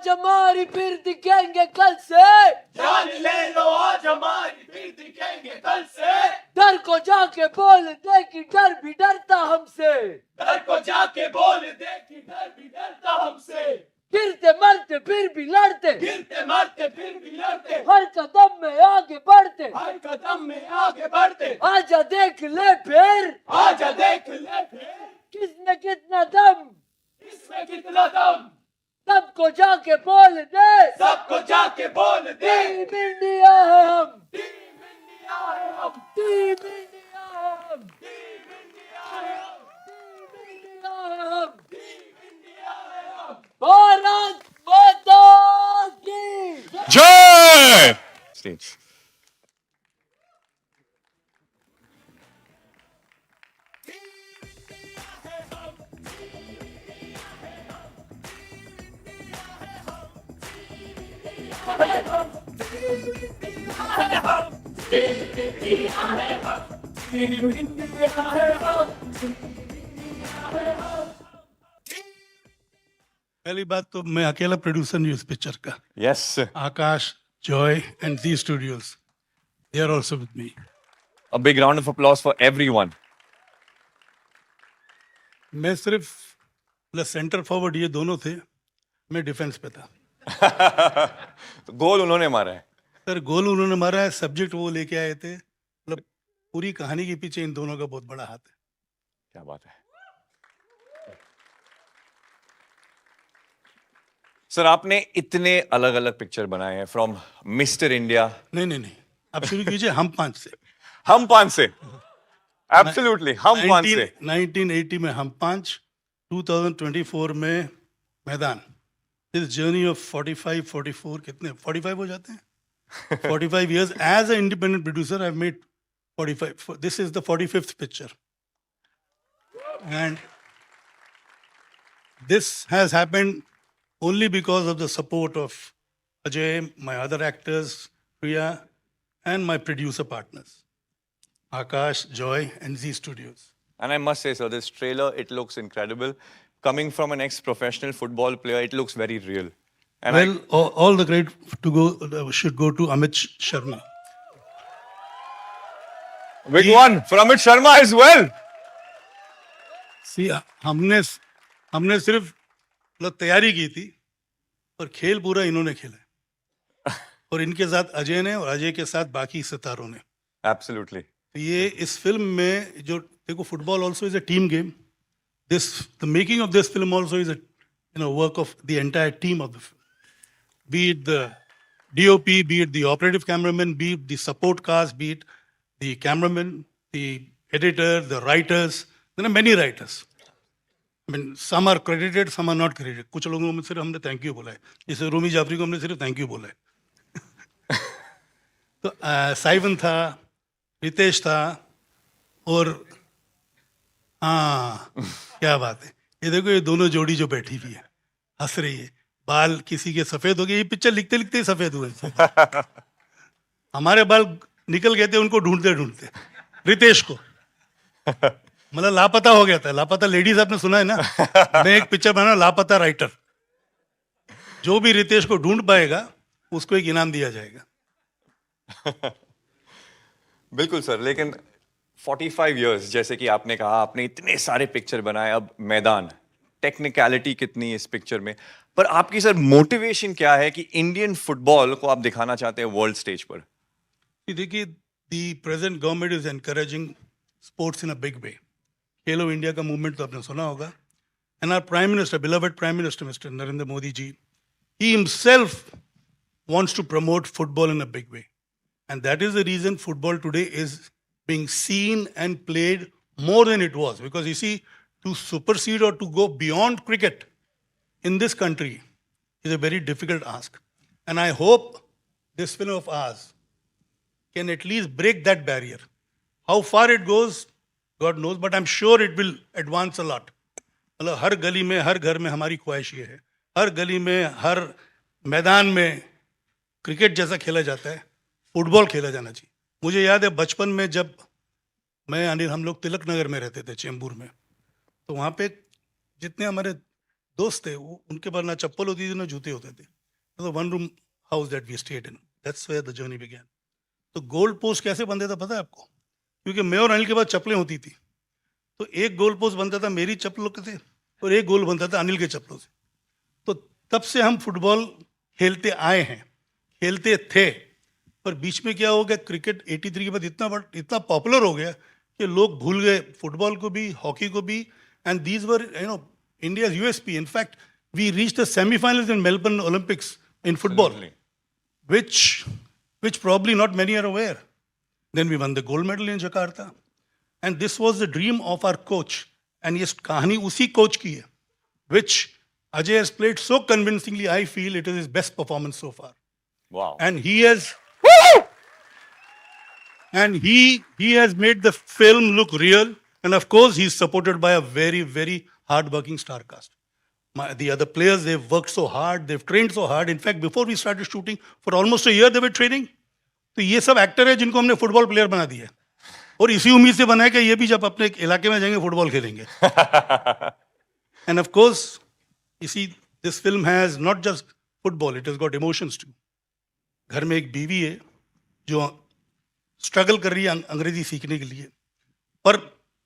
हमारी फिर दिखेंगे कल से, जान ले लो आज हमारी फिर दिखेंगे कल से। डर को जाके बोल दे कि डर भी डरता हमसे, डर को जाके बोल दे कि डर भी डरता हमसे। गिरते मरते फिर भी लड़ते, गिरते मरते फिर भी लड़ते, हर कदम में आगे बढ़ते, हर कदम में आगे बढ़ते। आजा देख ले फिर, आजा देख ले फिर, किसने कितना दम, इसमें कितना दम। सबको जाके बोल दे, सबको जाके बोल दे, टीम इंडिया है हम, टीम इंडिया है हम, टीम इंडिया है हम, टीम इंडिया है हम, टीम इंडिया है हम, टीम इंडिया है हम। भारत माता की जय। स्टेज। पहली बात तो मैं अकेला प्रोड्यूसर नहीं हूँ इस पिक्चर का. Yes, Akash, Joy and Zee studios, they are also with me. A big round of applause for everyone. मैं सिर्फ प्लस सेंटर फॉरवर्ड ये दोनों थे, मैं डिफेंस पे था. तो गोल उन्होंने मारा है. सर गोल उन्होंने मारा है, सब्जेक्ट वो लेके आए थे, मतलब पूरी कहानी के पीछे इन दोनों का बहुत बड़ा हाथ है. क्या बात है सर. आपने इतने अलग अलग पिक्चर बनाए हैं, फ्रॉम मिस्टर इंडिया. नहीं नहीं नहीं, आप शुरू कीजिए हम पांच से. हम पांच से. एब्सोल्युटली हम पांच से. 1980 में हम पांच, 2024 में मैदान. दिस जर्नी ऑफ 44 कितने 45 हो जाते हैं. 45 years as an independent producer, I've made 45. This is the 45th picture. And this has happened only because of the support of Ajay, my other actors, Priya, and my producer partners, Akash, Joy, and Z Studios. And I must say, sir, this trailer, it looks incredible. Coming from an ex-professional football player, it looks very real. And Well, all the credit to should go to Amit Sharma. big one for Amit Sharma as well. See, हमने सिर्फ मतलब तैयारी की थी और खेल पूरा इन्होंने खेला और इनके साथ अजय ने और अजय के साथ बाकी सितारों ने. Absolutely. तो ये इस फिल्म में जो देखो, football also is a team game. The making of this film also is a work of the entire team of the film. Be it the DOP, be it the operative cameraman, be it the support cast, be it the cameraman, the editor, the writers. There are many writers. I mean, some are credited, some are not credited. कुछ लोगों में सिर्फ हमने thank you बोला है, जैसे रूमी जाफरी को हमने सिर्फ थैंक यू बोला है. तो साइवन था, रितेश था, और हाँ क्या बात है, ये देखो ये दोनों जोड़ी जो बैठी हुई है हंस रही है. बाल किसी के सफेद हो गए, ये पिक्चर लिखते लिखते ही सफेद हुए. हमारे बाल निकल गए थे उनको ढूंढते ढूंढते. रितेश को मतलब लापता हो गया था. लापता लेडीज आपने सुना है ना. मैं एक पिक्चर बना लापता राइटर. जो भी रितेश को ढूंढ पाएगा उसको एक इनाम दिया जाएगा. बिल्कुल सर. लेकिन 45 इयर्स, जैसे कि आपने कहा, आपने इतने सारे पिक्चर बनाए. अब मैदान, टेक्निकलिटी कितनी इस पिक्चर में, पर आपकी सर मोटिवेशन क्या है कि इंडियन फुटबॉल को आप दिखाना चाहते हैं वर्ल्ड स्टेज पर? देखिए, the present government is encouraging sports in a big way. Khelo India का मूवमेंट तो आपने सुना होगा. And our prime minister, beloved prime minister mister Narendra Modi ji, he himself wants to promote football in a big way. And that is the reason football today is being seen and played more than it was. Because you see, to supersede or to go beyond cricket in this country is a very difficult ask. And I hope this film of ours can at least break that barrier. How far it goes, God knows, but I'm sure it will advance a lot. मतलब हर गली में, हर घर में हमारी ख्वाहिश ये है, हर गली में, हर मैदान में क्रिकेट जैसा खेला जाता है, फुटबॉल खेला जाना चाहिए. मुझे याद है बचपन में जब मैं अनिल, हम लोग तिलक नगर में रहते थे, चेंबूर में, तो वहाँ पे जितने हमारे दोस्त थे, वो उनके पास ना चप्पल होती थी ना जूते होते थे. the one room house that we stayed in. That's where the journey began. तो गोल पोस्ट कैसे बनते था पता है आपको? क्योंकि मैं और अनिल के पास चप्पलें होती थी, तो एक गोल पोस्ट बनता था मेरी चप्पलों के से और एक गोल बनता था अनिल के चप्पलों से. तो तब से हम फुटबॉल खेलते आए हैं, खेलते थे. पर बीच में क्या हो गया, क्रिकेट 83 के बाद इतना पॉपुलर हो गया कि लोग भूल गए फुटबॉल को भी, हॉकी को भी. And these were India's USP. In fact, we reached the semi-finals in Melbourne Olympics in football, which probably not many are aware. Then we won the gold medal in Jakarta. And this was the dream of our coach. And yes, कहानी उसी coach की है, which Ajay has played so convincingly. I feel it is his best performance so far. Wow. And he has made the film look real. And of course, he's supported by a very, very hard-working star cast. The other players, they've worked so hard, they've trained so hard. In fact, before we started shooting, for almost a year they were training. तो ये सब actor है जिनको हमने football player बना दिया और इसी उम्मीद से बनाया कि ये भी जब अपने इलाके में जाएंगे फुटबॉल खेलेंगे. And of course, you see, this film has not just football, it has got emotions too. घर में एक बीवी है जो स्ट्रगल कर रही है अंग्रेजी सीखने के लिए, पर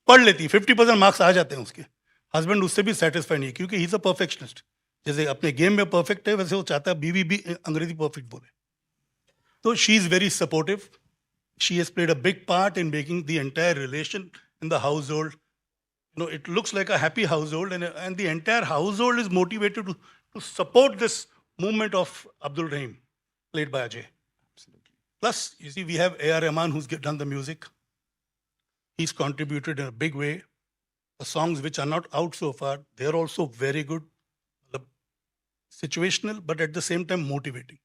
पढ़ लेती है, 50% मार्क्स आ जाते हैं उसके. हस्बैंड उससे भी सेटिस्फाई नहीं है क्योंकि ही इज अ परफेक्शनिस्ट. जैसे अपने गेम में परफेक्ट है वैसे वो चाहता है बीवी भी अंग्रेजी परफेक्ट बोले. तो she is very supportive. She has played a big part in making the entire relation in the house hold. It looks like a happy household, and the entire household is motivated to support this movement of Abdul Rahim, played by Ajay. Absolutely. Plus, you see, we have A.R. Rahman who's done the music. He's contributed in a big way. The songs which are not out so far, they're also very good. Situational, but at the same time motivating.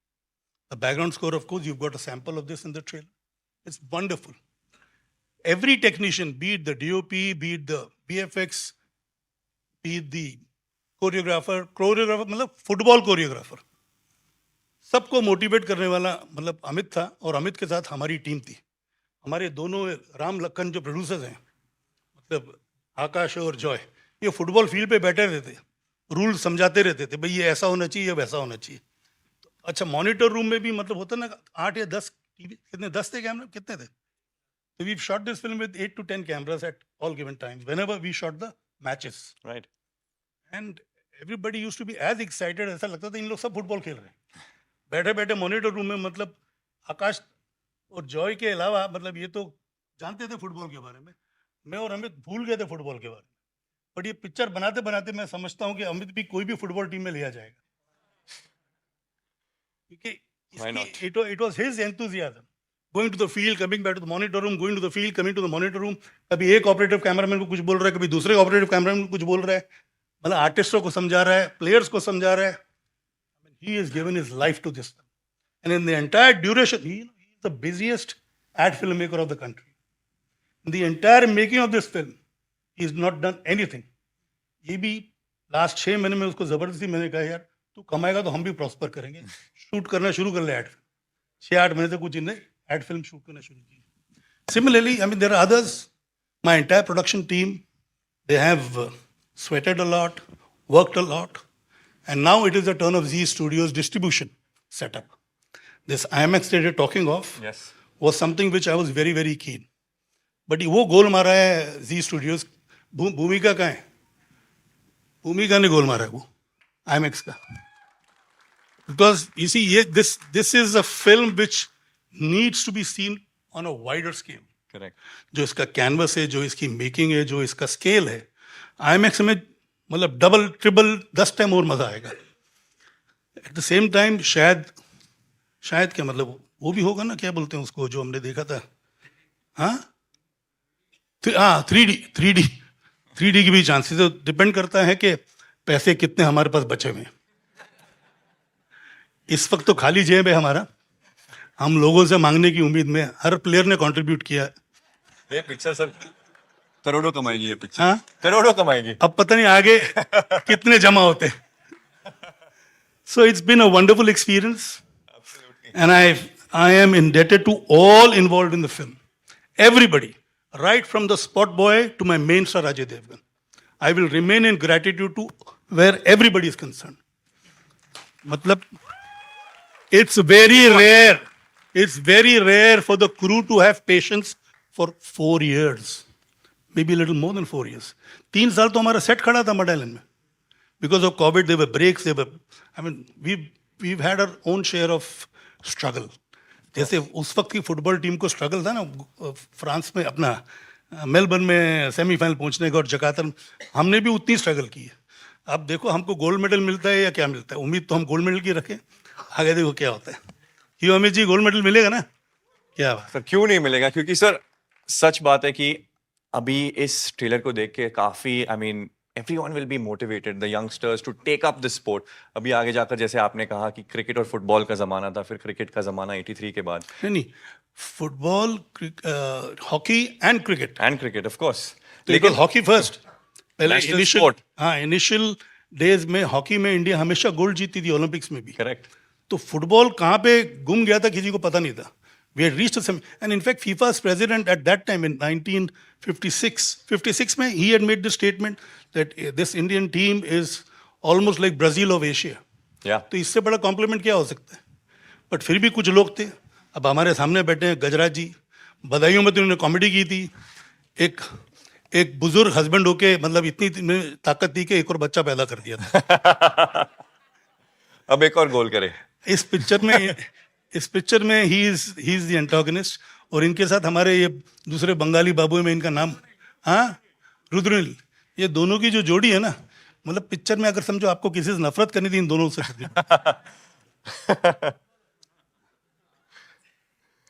The background score, of course, you've got a sample of this in the trailer. It's wonderful. Every technician, be it the DOP, be it the VFX, be it the choreographer मतलब football choreographer, सबको motivate करने वाला मतलब अमित था. और अमित के साथ हमारी टीम थी. हमारे दोनों राम लखन जो प्रोड्यूसर्स हैं, मतलब आकाश और जॉय, ये फुटबॉल फील्ड पे बैठे रहते, रूल समझाते रहते थे, भाई ये ऐसा होना चाहिए, वैसा होना चाहिए. तो अच्छा, मॉनिटर रूम में भी मतलब होता ना 8 या 10 टीवी, कितने 10 थे कैमरे, कितने थे? So we've shot this film with 8 to 10 cameras at all given times, whenever we shot the matches. Right. And everybody used to be as excited, ऐसा लगता था इन लोग सब फुटबॉल खेल रहे हैं. बैठे बैठे मॉनिटर रूम में, मतलब आकाश और जॉय के अलावा, मतलब ये तो जानते थे फुटबॉल के बारे में, मैं और अमित भूल गए थे फुटबॉल के बारे में. बट ये पिक्चर बनाते बनाते मैं समझता हूँ कि अमित भी कोई भी फुटबॉल टीम में लिया जाएगा, क्योंकि it was his enthusiasm. Going to the field, coming back to the monitor room, going to the field, coming to the monitor room. कभी एक ऑपरेटिव कैमरामैन को कुछ बोल रहा है, कभी दूसरे ऑपरेटिव कैमरामैन को कुछ बोल रहा है, मतलब आर्टिस्टों को समझा रहा है, प्लेयर्स को समझा रहा है. He has given his life to this film. And in the entire duration, he is the busiest ad filmmaker of the country. In the entire making of this film, he has not done anything. ये भी last 6 महीने में उसको जबरदस्ती मैंने कहा, यार तू कमाएगा तो हम भी प्रॉस्पर करेंगे, शूट करना शुरू कर ले एड फिल्म. 6-8 महीने से कुछ इन्हें एड फिल्म शूट करना शुरू की. Similarly, I mean, there are others. My entire production team, they have sweated a lot, worked a lot, and now it is the turn of Z Studios distribution setup. This IMAX that you're talking of Yes. was something which I was very, very keen. But वो गोल मारा है Z Studios. भूमिका कहाँ है? भूमिका ने गोल मारा है वो IMAX का. Because you see, this is a film which needs to be seen on a wider scale. Correct. जो इसका कैनवस है, जो इसकी मेकिंग है, जो इसका स्केल है, IMAX में मतलब डबल ट्रिपल 10 टाइम और मजा आएगा. एट द सेम टाइम शायद क्या मतलब वो भी होगा ना, क्या बोलते हैं उसको जो हमने देखा था, हाँ 3D की भी चांसेस. तो डिपेंड करता है कि पैसे कितने हमारे पास बचे हुए हैं. इस वक्त तो खाली जेब है हमारा, हम लोगों से मांगने की उम्मीद में. हर प्लेयर ने कंट्रीब्यूट किया. ये पिक्चर सर करोड़ों कमाएगी, ये पिक्चर. हाँ, करोड़ों कमाएगी. अब पता नहीं आगे कितने जमा होते. So it's been a wonderful experience. Absolutely. And I am indebted to all involved in the film. Everybody, right from the spot boy to my main star Ajay Devgan. I will remain in gratitude to where everybody is concerned. मतलब It's very rare. It's very rare for the crew to have patience for 4 years. Maybe a little more than 4 years. 3 साल तो हमारा set खड़ा था mud island में. Because of COVID, there were breaks. We've had our own share of struggle. जैसे उस वक्त की फुटबॉल टीम को स्ट्रगल था ना, फ्रांस में अपना मेलबर्न में सेमीफाइनल पहुंचने का और जकार्ता में, हमने भी उतनी स्ट्रगल की है. अब देखो हमको गोल्ड मेडल मिलता है या क्या मिलता है, उम्मीद तो हम गोल्ड मेडल की रखें, आगे देखो क्या होता है. क्यों अमित जी, गोल्ड मेडल मिलेगा ना? क्या बात. सर क्यों नहीं मिलेगा? क्योंकि सर सच बात है कि अभी इस ट्रेलर को देख के काफी everyone will be motivated, the youngsters to take up this sport. अभी आगे जाकर जैसे आपने कहा कि क्रिकेट और फुटबॉल का जमाना था, फिर क्रिकेट का जमाना 83 के बाद. नहीं, football, hockey and cricket of course. लेकिन हॉकी फर्स्ट. पहले National sport. इनिशियल डेज में हॉकी में इंडिया हमेशा गोल्ड जीती थी, ओलंपिक्स में भी. करेक्ट. तो फुटबॉल कहाँ पे गुम गया था किसी को पता नहीं था. We had reached some, and in fact, FIFA's president at that time in 1956 में, he had made the statement that this Indian team is almost like Brazil of Asia. Yeah. तो इससे बड़ा कॉम्प्लीमेंट क्या हो सकता है? बट फिर भी कुछ लोग थे, अब हमारे सामने बैठे हैं गजराज जी, बधाइयों में तो उन्होंने कॉमेडी की थी. एक बुजुर्ग हस्बैंड होके मतलब इतनी ताकत थी कि एक और बच्चा पैदा कर दिया था. अब एक और गोल करे. इस पिक्चर में ही इज द एंटागनिस्ट. और इनके साथ हमारे ये दूसरे बंगाली बाबू में, इनका नाम रुद्रनील. ये दोनों की जो जोड़ी है ना, मतलब पिक्चर में अगर समझो आपको किसी से नफरत करनी थी, इन दोनों से करनी.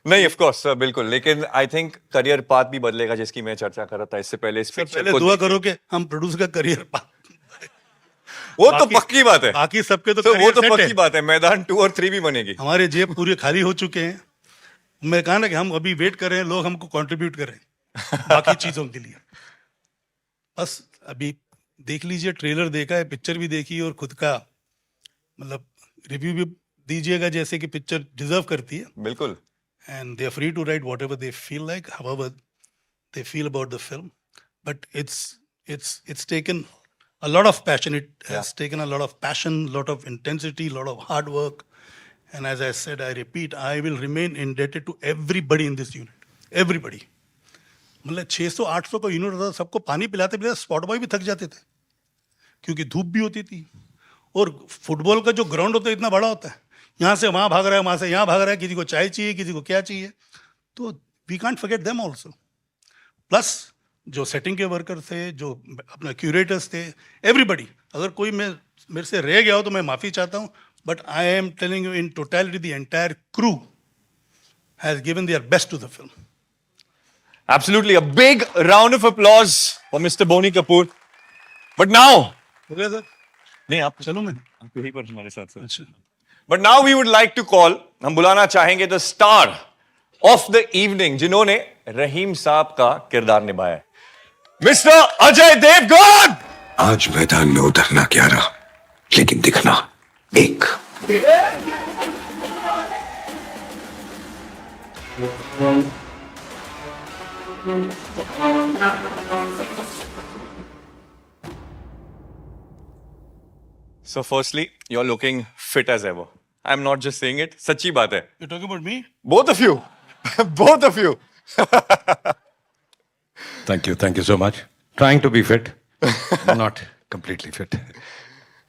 नहीं, ऑफ कोर्स सर, बिल्कुल. लेकिन आई थिंक करियर पाथ भी बदलेगा, जिसकी मैं चर्चा कर रहा था इससे पहले. इस पहले दुआ करो कि हम प्रोड्यूसर का करियर पाथ, वो तो पक्की बात है. बाकी सबके तो वो तो set पक्की बात है. मैदान 2 और 3 भी बनेगी. हमारे जेब पूरे खाली हो चुके हैं. मैं कहा ना कि हम अभी वेट कर रहे हैं, लोग हमको कंट्रीब्यूट करें बाकी चीजों के लिए. बस अभी देख लीजिए, ट्रेलर देखा है, पिक्चर भी देखी और खुद का मतलब रिव्यू भी दीजिएगा जैसे कि पिक्चर डिजर्व करती है. बिल्कुल. And they are free to write whatever they feel like, however they feel about the film. But it's taken a lot of passion. It has taken a lot of passion, a lot of intensity, a lot of hard work. And as I said, I repeat, I will remain indebted to everybody in this unit. Everybody. मतलब 600-800 का unit होता, सबको पानी पिलाते पिलाते spot boy भी थक जाते थे, क्योंकि धूप भी होती थी. और फुटबॉल का जो ग्राउंड होता है इतना बड़ा होता है, यहाँ से वहाँ भाग रहा है, वहाँ से यहाँ भाग रहा है, किसी को चाय चाहिए, किसी को क्या चाहिए. तो we can't forget them also. Plus जो सेटिंग के वर्कर थे, जो अपना क्यूरेटर्स थे, एवरीबडी. अगर कोई मेरे से रह गया हो तो मैं माफ़ी चाहता हूँ, but I am telling you in totality the entire crew has given their best to the film. Absolutely, a big round of applause for Mr. Boni Kapoor. But now, हो गया सर? नहीं आप चलो मैं. आप यहीं पर हमारे साथ सर. अच्छा. But now we would like to call, हम बुलाना चाहेंगे the star of the evening, जिन्होंने रहीम साहब का किरदार निभाया है, Mr. अजय देवगन. आज मैदान में उतरना 11, लेकिन दिखना 1. So firstly, you're looking fit as ever. I'm not just saying it. सच्ची बात है. You're talking about me? Both of you. Both of you. Thank you so much. Trying to be fit, not completely fit.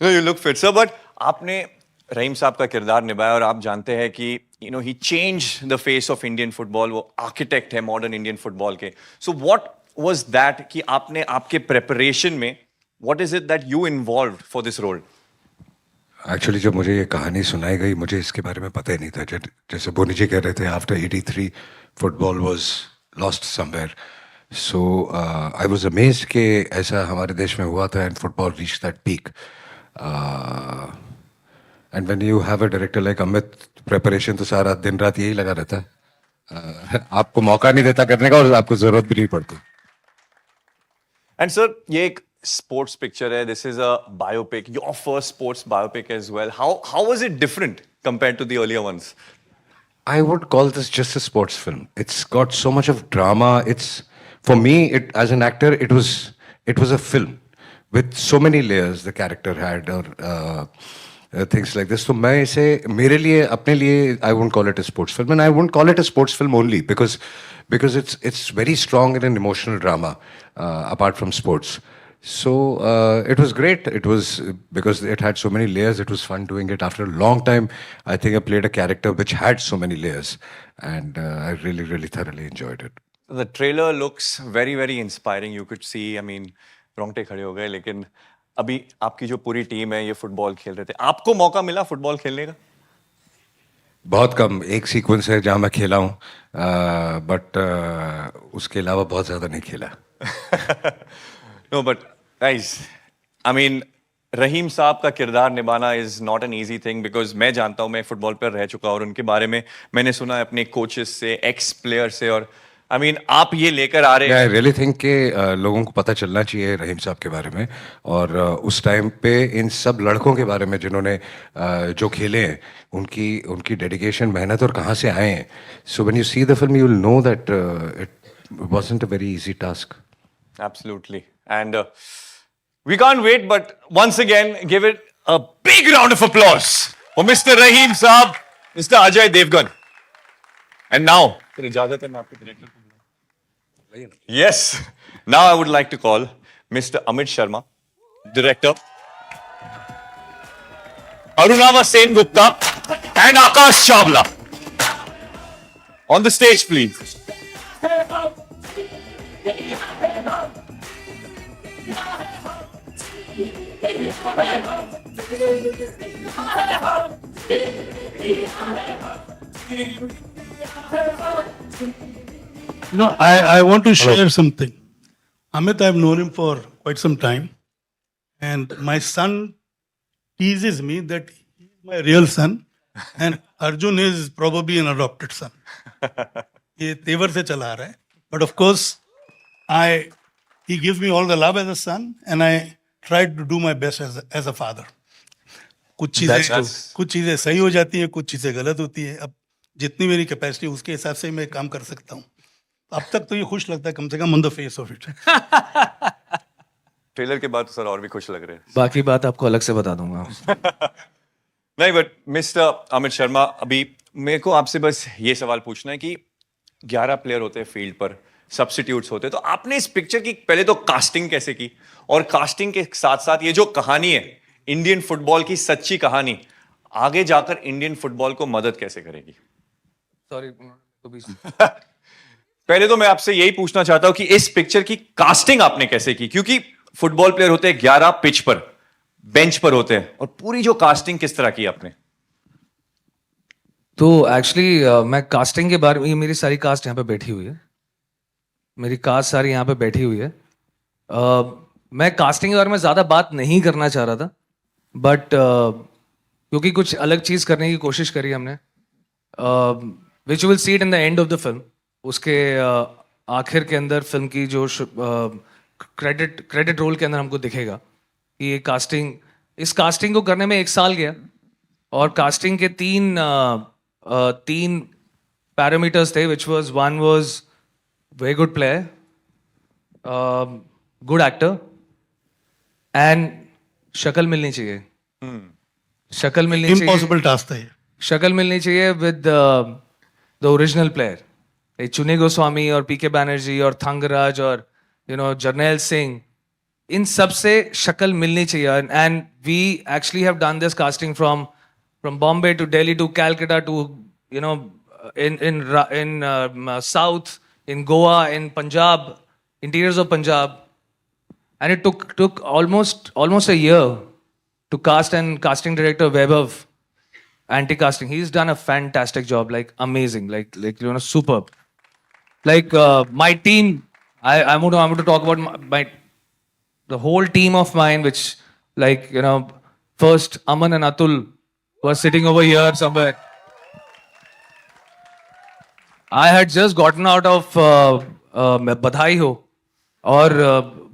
No, you look fit, sir. But आपने रहीम साहब का किरदार निभाया और आप जानते हैं कि he changed the face of Indian football. वो architect है modern Indian football के. So what was that कि आपने आपके preparation में what is it that you involved for this role? Actually जब मुझे ये कहानी सुनाई गई, मुझे इसके बारे में पता ही नहीं था. जैसे बोनी जी कह रहे थे, after 83 football was lost somewhere. So I was amazed कि ऐसा हमारे देश में हुआ था, and football reach that peak. And when you have a director like Amit, preparation तो सारा दिन रात यही लगा रहता है. आपको मौका नहीं देता करने का और आपको जरूरत भी नहीं पड़ती. एंड सर, ये एक sports picture है. This is a biopic, your first sports biopic as well. How was it different compared to the earlier ones? I would call this just a sports film. It's got so much of drama. It's, for me, as an actor, it was a film with so many layers the character had. Or things like this. तो मैं इसे मेरे लिए अपने लिए I won't call it a sports film, and I won't call it a sports film only because it's very strong in an emotional drama apart from sports. So it was great. It was because it had so many layers. It was fun doing it. After a long time, I think I played a character which had so many layers, and I really, really thoroughly enjoyed it. The trailer looks very very inspiring. You could see, I mean, रोंगटे खड़े हो गए. लेकिन अभी आपकी जो पूरी team है ये फुटबॉल खेल रहे थे, आपको मौका मिला फुटबॉल खेलने का? बहुत कम. एक सीक्वेंस है जहाँ मैं खेला हूँ, बट उसके अलावा बहुत ज़्यादा नहीं खेला. No, but guys, I mean, रहीम साहब का किरदार निभाना is not an easy thing because मैं जानता हूँ, मैं फुटबॉल पर रह चुका और उनके बारे में मैंने सुना है अपने कोचेस से, एक्स प्लेयर से, और I mean, आप ये लेकर आ रहे हैं. आई रियली थिंक कि लोगों को पता चलना चाहिए रहीम साहब के बारे में, और उस टाइम पे इन सब लड़कों के बारे में जिन्होंने जो खेले हैं, उनकी डेडिकेशन, मेहनत और कहाँ से आए हैं. So when you see the film you will know that it wasn't a very easy task. Absolutely. And we can't wait, but once again, give it a big round of applause for Mr. Raheem Saab, Mr. Ajay Devgan. And now, yes, now I would like to call Mr. Amit Sharma, director, Arunava Sen Gupta, and Akash Chawla. On the stage, please. No, I want to share something. Amit, I've known him for quite some time. And my son teases me that he's my real son. And Arjun is probably an adopted son. ये तेवर से चला आ रहा है. But of course, he gives me all the love as a son, and I try to do my best as a father. कुछ चीजें सही हो जाती हैं, कुछ चीजें गलत होती हैं. अब जितनी मेरी कैपेसिटी उसके हिसाब से मैं काम कर सकता हूँ. अब तक तो ये खुश लगता है, कम से come on the face of it. Trailer के बाद तो सर और भी खुश लग रहे हैं. बाकी बात आपको अलग से बता दूंगा. नहीं, बट मिस्टर अमित शर्मा, अभी मेरे को आपसे बस ये सवाल पूछना है कि 11 प्लेयर होते हैं फील्ड पर, सब्स्टिट्यूट्स होते हैं, तो आपने इस पिक्चर की पहले तो कास्टिंग कैसे की, और कास्टिंग के साथ साथ ये जो कहानी है इंडियन फुटबॉल की सच्ची कहानी आगे जाकर इंडियन फुटबॉल को मदद कैसे करेगी? सॉरी. पहले तो मैं आपसे यही पूछना चाहता हूं कि इस पिक्चर की कास्टिंग आपने कैसे की, क्योंकि फुटबॉल प्लेयर होते हैं 11 पिच पर, बेंच पर होते हैं, और पूरी जो कास्टिंग किस तरह की आपने? तो एक्चुअली मैं कास्टिंग के बारे में, ये मेरी सारी कास्ट यहाँ पे बैठी हुई है, मेरी कास्ट सारी यहाँ पे बैठी हुई है. मैं कास्टिंग के बारे में ज़्यादा बात नहीं करना चाह रहा था, बट क्योंकि कुछ अलग चीज़ करने की कोशिश करी हमने, which will see it in the end of the film. उसके आखिर के अंदर फिल्म की जो क्रेडिट रोल के अंदर हमको दिखेगा कि ये कास्टिंग, इस कास्टिंग को करने में 1 साल गया, और कास्टिंग के तीन पैरामीटर्स थे, which was, one was very good player, good actor, and शक्ल मिलनी चाहिए. शक्ल मिलनी चाहिए. इम्पॉसिबल टास्क था ये. शक्ल मिलनी चाहिए विद द ओरिजिनल प्लेयर. चुनी गोस्वामी और पीके बैनर्जी और थंगराज और जर्नैल सिंह, इन सब से शक्ल मिलनी चाहिए. And we actually have done this casting from Bombay to Delhi to Calcutta to in South, in Goa, in Punjab, interiors of Punjab, and it took almost a year to cast, and casting director Vaibhav, anti-casting, he's done a fantastic job, like amazing, like superb. Like my team, I want to talk about the whole team of mine, which first Aman and Atul were sitting over here somewhere. I had just gotten out of बधाई हो, और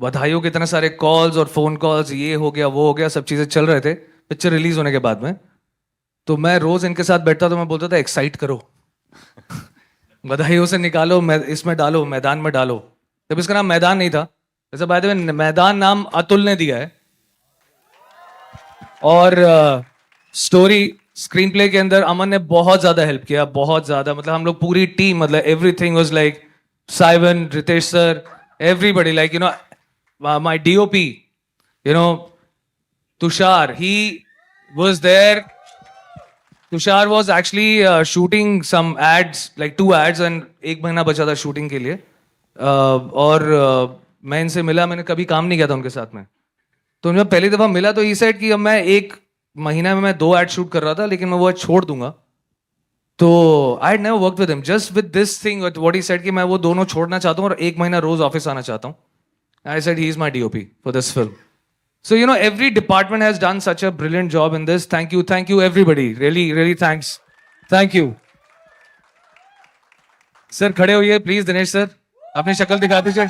बधाई हो के इतने सारे calls और phone calls, ये हो गया वो हो गया, सब चीजें चल रहे थे पिक्चर रिलीज होने के बाद में. तो मैं रोज इनके साथ बैठता तो मैं बोलता था एक्साइट करो, बधाइयों से निकालो, इसमें डालो, मैदान में डालो. तब इसका नाम मैदान नहीं था, वैसे बाय द वे मैदान नाम अतुल ने दिया है. और स्टोरी स्क्रीन प्ले के अंदर अमन ने बहुत ज्यादा हेल्प किया, बहुत ज्यादा. मतलब हम लोग पूरी टीम, मतलब एवरीथिंग वाज लाइक साइवन, Ritesh sir, everybody, like you know my DOP, you know Tushar, he was there. Tushar was actually shooting some ads, like 2 ads, and 1 महीना बचा था शूटिंग के लिए. और मैं इनसे मिला, मैंने कभी काम नहीं किया था उनके साथ में. तो जब पहली दफा मिला तो ये सेड कि अब मैं 1 महीना में मैं 2 एड शूट कर रहा था, लेकिन मैं वो आज छोड़ दूंगा. तो I had never worked with him, just with this thing what he said कि मैं वो दोनों छोड़ना चाहता हूँ और 1 महीना रोज ऑफिस आना चाहता हूँ. I said he is my DOP for this film. So, you know, every department has done such a brilliant job in this. Thank you, everybody. Really, really thanks. Thank you. Sir, खड़े होइए, please, Dinesh sir. अपनी शक्ल दिखा दीजिए.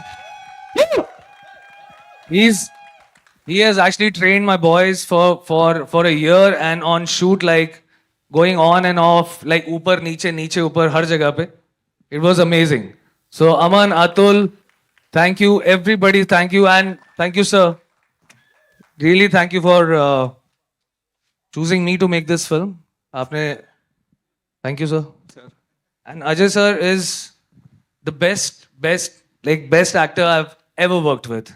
He has actually trained my boys for a year, and on shoot, like going on and off, like ऊपर नीचे ऊपर हर जगह पे. It was amazing. So, Aman, Atul, thank you, everybody. Thank you, and thank you, sir. Really, thank you for choosing me to make this film. आपने, thank you, sir. And Ajay sir is the best actor I've ever worked with.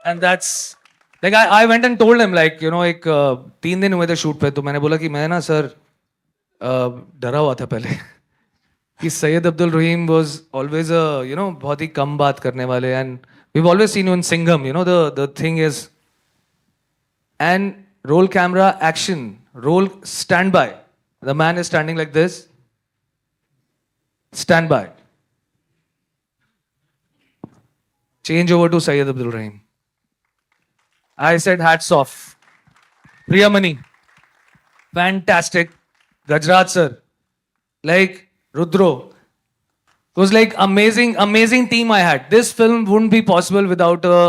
And that's, like, I went and told him, like, you know, एक 3 दिन हुए थे shoot पे, तो मैंने बोला कि मैं ना सर डरा हुआ था पहले कि सैयद अब्दुल रहीम was always a, you know, बहुत ही कम बात करने वाले, and we've always seen you in Singham, you know, the thing is, and roll camera action, roll stand by, the man is standing like this, stand by, change over to Sayyid Abdul Rahim. I said hats off. Priyamani, fantastic. Gajraj sir, like Rudro, it was like amazing team I had. This film wouldn't be possible without a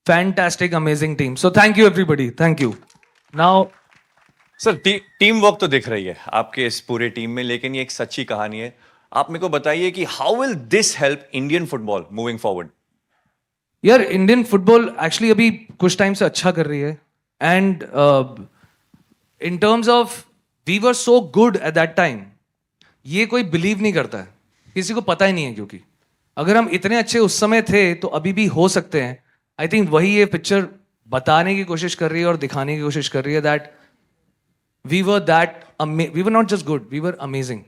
fantastic, amazing team. So thank you, everybody. Thank you. Now, sir team work तो दिख रही है आपके इस पूरे team में, लेकिन ये एक सच्ची कहानी है. आप मेरे को बताइए कि how will this help Indian football moving forward? यार इंडियन फुटबॉल एक्चुअली अभी कुछ टाइम से अच्छा कर रही है, and in terms of we were so good at that time, ये कोई बिलीव नहीं करता है, किसी को पता ही नहीं है, क्योंकि अगर हम इतने अच्छे उस समय थे तो अभी भी हो सकते हैं. आई थिंक वही ये पिक्चर बताने की कोशिश कर रही है और दिखाने की कोशिश कर रही है that we were not just good, we were amazing.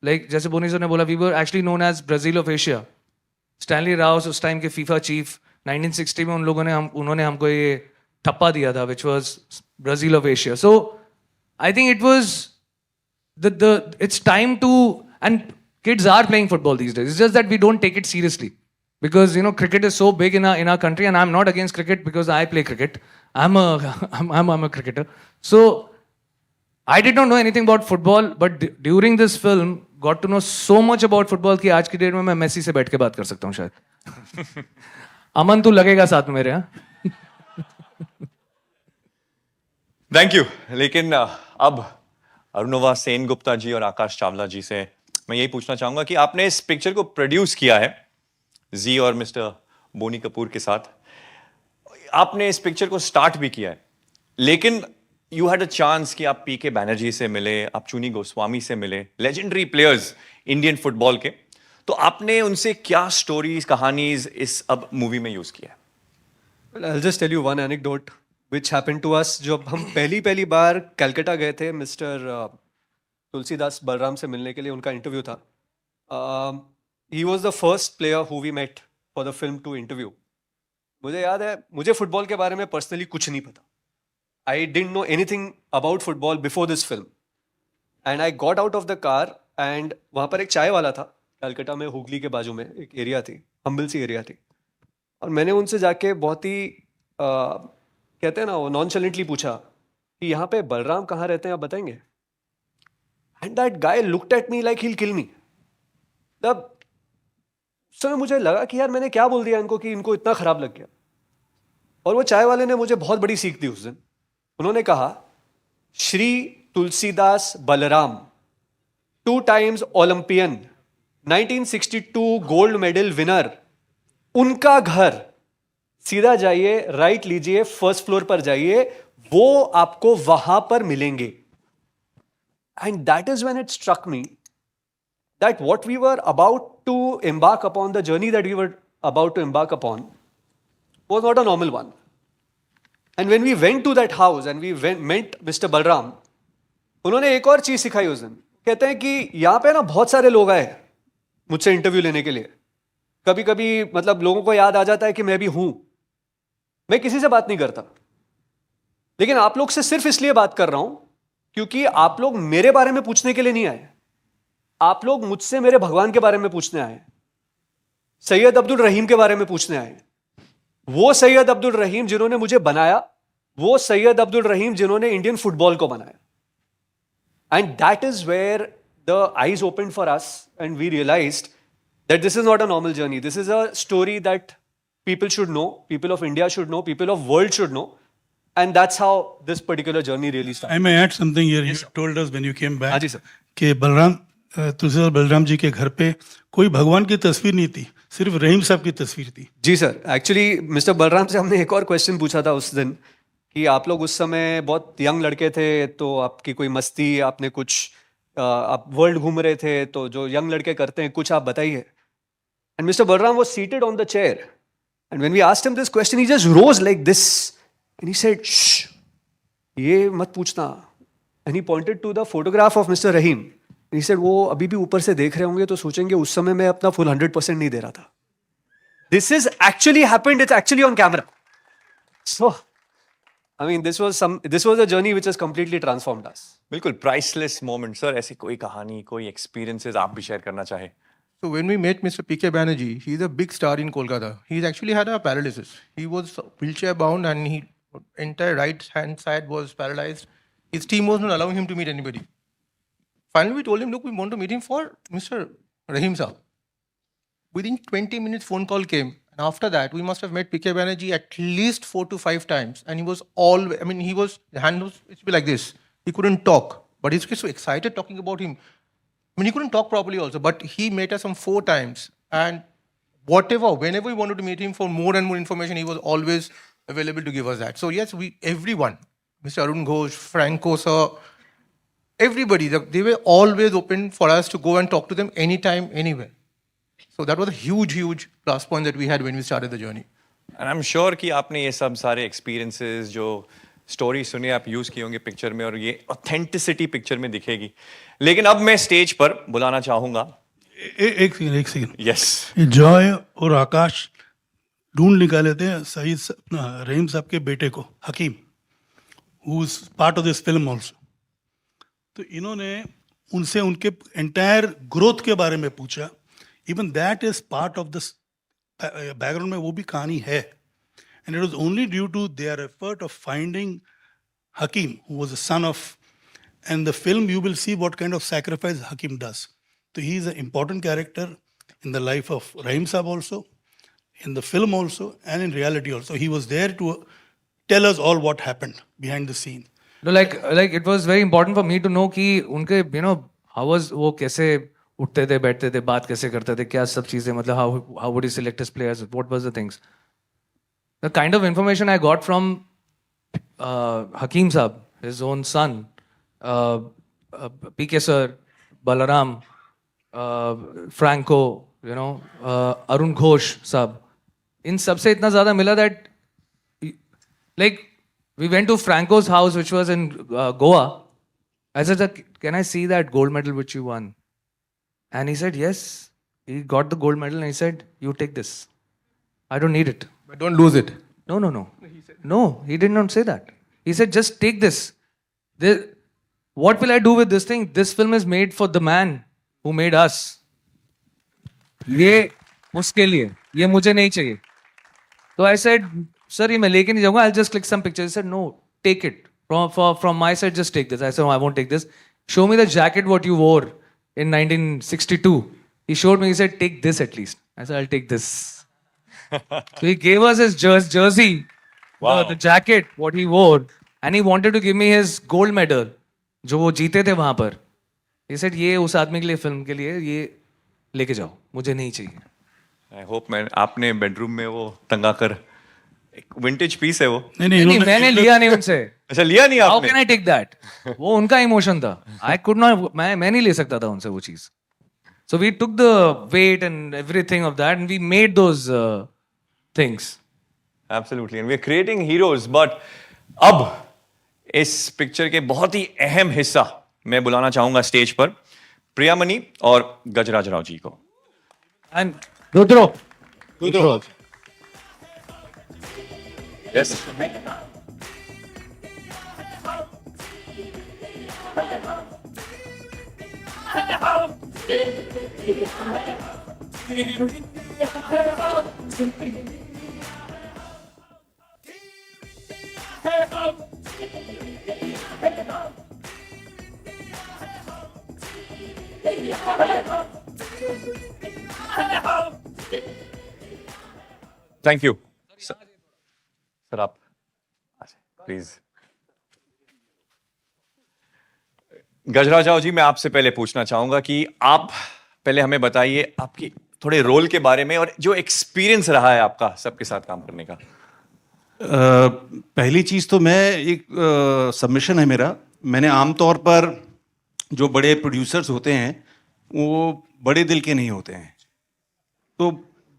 Like जैसे बोनी सर ने बोला, we were actually known as Brazil of Asia. Stanley Rous उस टाइम के फीफा चीफ, 1960 में उन्होंने हमको ये ठप्पा दिया था, which was Brazil of Asia. So I think it was it's time to, and kids are playing football these days. It's just that we don't take it seriously. Because, you know, cricket is so big in our country, and I'm not against cricket because I play cricket. I'm a cricketer. So I did not know anything about football, but during this film, got to know so much about football कि आज की date में मैं Messi से बैठ के बात कर सकता हूँ शायद. अमन तू लगेगा साथ में मेरे, हाँ? Thank you. लेकिन अब अरुणवा सेन गुप्ता जी और आकाश चावला जी से मैं यही पूछना चाहूंगा कि आपने इस पिक्चर को प्रोड्यूस किया है जी और मिस्टर बोनी कपूर के साथ. आपने इस पिक्चर को स्टार्ट भी किया है, लेकिन यू हैड अ चांस कि आप पीके बैनर्जी से मिले, आप चुनी गोस्वामी से मिले, लेजेंडरी प्लेयर्स इंडियन फुटबॉल के. तो आपने उनसे क्या स्टोरीज, कहानीज इस अब मूवी में यूज किया है? Well, I'll just tell you one anecdote which happened to us. जब हम पहली बार कलकत्ता गए थे, मिस्टर तुलसीदास बलराम से मिलने के लिए, उनका इंटरव्यू था. He was the first player who we met for the film to interview. मुझे याद है, मुझे फुटबॉल के बारे में पर्सनली कुछ नहीं पता. I didn't know anything about football before this film. And I got out of the car, and वहाँ पर एक चाय वाला था, कलकत्ता में हुगली के बाजू में एक एरिया थी, हम्बल सी एरिया थी. और मैंने उनसे जाके बहुत ही कहते हैं ना, वो नॉनचलेंटली पूछा कि यहाँ पे बलराम कहाँ रहते हैं, आप बताएंगे? And that guy looked at me like he will kill me. तब उस समय मुझे लगा कि यार मैंने क्या बोल दिया इनको कि इनको इतना खराब लग गया. और वो चाय वाले ने मुझे बहुत बड़ी सीख दी उस दिन. उन्होंने कहा, Shri Tulsidas Balram, 2 times Olympian, 1962 gold medal winner, उनका घर, सीधा जाइए, राइट लीजिए, फर्स्ट फ्लोर पर जाइए, वो आपको वहां पर मिलेंगे. And that is when it struck me that what we were about to embark upon, the journey that we were about to embark upon, was not a normal one. And when we went to that house and we met Mr. Balram, उन्होंने एक और चीज सिखाई उस दिन. कहते हैं कि यहाँ पे ना बहुत सारे लोग आए मुझसे इंटरव्यू लेने के लिए. कभी कभी मतलब लोगों को याद आ जाता है कि मैं भी हूं. मैं किसी से बात नहीं करता, लेकिन आप लोग से सिर्फ इसलिए बात कर रहा हूं क्योंकि आप लोग मेरे बारे में पूछने के लिए नहीं आए. आप लोग मुझसे मेरे भगवान के बारे में पूछने आए, सैयद अब्दुल रहीम के बारे में पूछने आए. वो सैयद अब्दुल रहीम जिन्होंने मुझे बनाया, वो सैयद अब्दुल रहीम जिन्होंने इंडियन फुटबॉल को बनाया. And that is where the eyes open for us and we realised that this is not a normal journey. This is a story that people should know, people of India should know, people of world should know. And that's how this particular journey really started. I may add something here. You told us when you came back हाँ जी, sir. कि बलराम तुलसीदास बलराम जी के घर पे कोई भगवान की तस्वीर नहीं थी, सिर्फ रहीम साहब की तस्वीर थी. जी सर, एक्चुअली मिस्टर बलराम से हमने एक और क्वेश्चन पूछा था उस दिन कि आप लोग उस समय बहुत यंग लड़के थे, तो आपकी कोई मस्ती, आपने कुछ आप वर्ल्ड घूम रहे थे, तो जो यंग लड़के करते हैं कुछ आप बताइए. And Mr. Balram was seated on the chair. And when we asked him this question, he just rose like this. And he said, shh, ये मत पूछना. And he pointed to the photograph of Mr. Rahim. And he said, वो अभी भी ऊपर से देख रहे होंगे तो सोचेंगे उस समय मैं अपना full 100% नहीं दे रहा था. This is actually happened. It's actually on camera. So, I mean, this was a journey which has completely transformed us. बिल्कुल प्राइसलेस मोमेंट सर. ऐसी कोई कहानी, कोई एक्सपीरियंसेस आप भी शेयर करना चाहे? So when we met Mr. P.K. Banerjee, he's a big star in Kolkata. He's actually had a paralysis. He was wheelchair bound and his entire right hand side was paralyzed. His team was not allowing him to meet anybody. Finally, we told him, look, we want to meet him for Mr. Rahim Saab. Within 20 minutes, phone call came. And after that, we must have met P.K. Banerjee at least 4 to 5 times. And he was the hand was, it would be like this. He couldn't talk. But he's so excited talking about him. I mean, he couldn't talk properly also, but he met us some 4 times. And whenever we wanted to meet him for more and more information, he was always available to give us that. So yes, everyone, Mr. Arun Ghosh, Franco sir, everybody, they were always open for us to go and talk to them anytime, anywhere. So that was a huge, huge plus point that we had when we started the journey. And I'm sure कि आपने ये सब सारे experiences जो story सुनी आप use किए होंगे पिक्चर में, और ये ऑथेंटिसिटी पिक्चर में दिखेगी. लेकिन अब मैं स्टेज पर बुलाना चाहूंगा. एक सेकंड. यस. जॉय और आकाश ढूंढ निकाले थे सईद रहीम साहब के बेटे को, Hakim, who is part of this film also. तो इन्होंने उनसे उनके एंटायर ग्रोथ के बारे में पूछा. Even that is part of this background में वो भी कहानी है. And it was only due to their effort of finding Hakim, who was the son of, and the film you will see what kind of sacrifice Hakim does. So he is an important character in the life of Rahim Saab also, in the film also, and in reality also. He was there to tell us all what happened behind the scene. No, like it was very important for me to know कि उनके how was वो कैसे उठते थे, बैठते थे, बात कैसे करते थे, क्या सब चीजें, मतलब how would he select his players, what was the things. The kind of information I got from Hakim Saab, his own son, PK Sir, Balaram, Franco, Arun Ghosh Saab, in सबसे इतना ज़्यादा मिला that, like, we went to Franco's house, which was in Goa. I said, can I see that gold medal which you won? And he said, yes. He got the gold medal and he said, you take this. I don't need it. But don't lose it. No. No, he did not say that. He said, just take this. What will I do with this thing? This film is made for the man who made us. ये उसके लिए, ये मुझे नहीं चाहिए. So I said, sir, ये मैं लेके नहीं जाऊँगा. I'll just click some pictures. He said, no, take it. From my side, just take this. I said, no, I won't take this. Show me the jacket what you wore in 1962. He showed me. He said, take this at least. I said, I'll take this. So he gave us his jersey, the jacket, what he wore, and he wanted to give me his gold medal, जो वो जीते थे वहाँ पर. He said, ये उस आदमी के लिए, फिल्म के लिए, ये लेके जाओ, मुझे नहीं चाहिए. आई होप मैं आपने बेडरूम में वो टंगा कर विंटेज पीस है वो। नहीं मैंने लिया नहीं उनसे. अच्छा, लिया नहीं How आपने? can I take that? वो उनका इमोशन था. I could not. मैं नहीं ले सकता था उनसे वो चीज. So we took the weight and everything of that, and we made those things. Absolutely, and we're creating heroes. But अब इस पिक्चर के बहुत ही अहम हिस्सा मैं बुलाना चाहूंगा स्टेज पर प्रियामणि और गजराज राव जी को. And Rudro. Yes. Thank you sir. आप प्लीज. गजराज राव जी, मैं आपसे पहले पूछना चाहूंगा कि आप पहले हमें बताइए आपकी थोड़े रोल के बारे में और जो एक्सपीरियंस रहा है आपका सबके साथ काम करने का. पहली चीज़ तो मैं एक सबमिशन है मेरा. मैंने आमतौर पर जो बड़े प्रोड्यूसर्स होते हैं वो बड़े दिल के नहीं होते हैं. तो